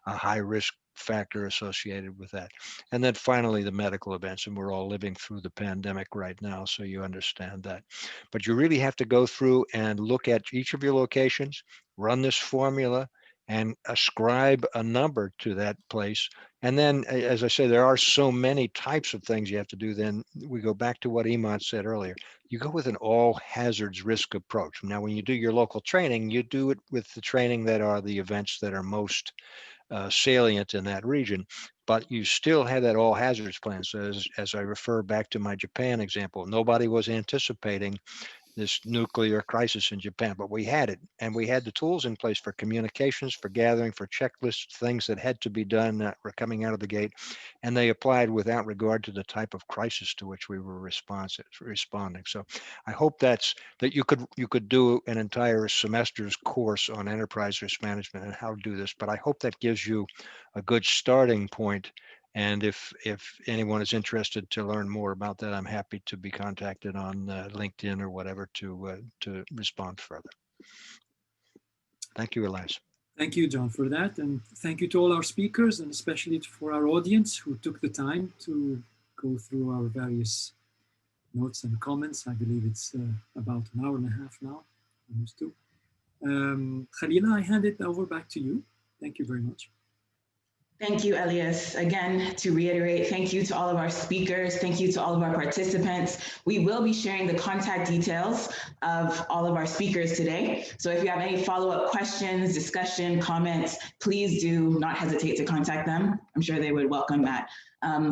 high risk factor associated with that. And then finally, the medical events, and we're all living through the pandemic right now, so you understand that. But you really have to go through and look at each of your locations, run this formula, and ascribe a number to that place. And then, as I say, there are so many types of things you have to do. Then we go back to what Iman said earlier. You go with an all hazards risk approach. Now, when you do your local training, you do it with the training that are the events that are most salient in that region, but you still have that all hazards plan. So as I refer back to my Japan example, nobody was anticipating this nuclear crisis in Japan, but we had it, and we had the tools in place for communications, for gathering, for checklists, things that had to be done that were coming out of the gate, and they applied without regard to the type of crisis to which we were responding. So I hope that you could do an entire semester's course on enterprise risk management and how to do this, but I hope that gives you a good starting point. And if anyone is interested to learn more about that, I'm happy to be contacted on LinkedIn or whatever to respond further. Thank you, Elias. Thank you, John, for that. And thank you to all our speakers, and especially for our audience who took the time to go through our various notes and comments. I believe it's about an hour and a half now, almost two. Khalila, I hand it over back to you. Thank you very much. Thank you, Elias. Again, to reiterate, thank you to all of our speakers. Thank you to all of our participants. We will be sharing the contact details of all of our speakers today. So if you have any follow-up questions, discussion, comments, please do not hesitate to contact them. I'm sure they would welcome that.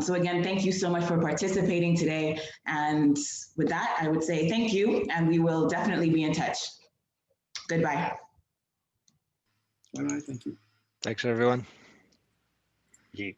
So again, thank you so much for participating today. And with that, I would say thank you, and we will definitely be in touch. Goodbye. All right, thank you. Thanks, everyone. Yeah.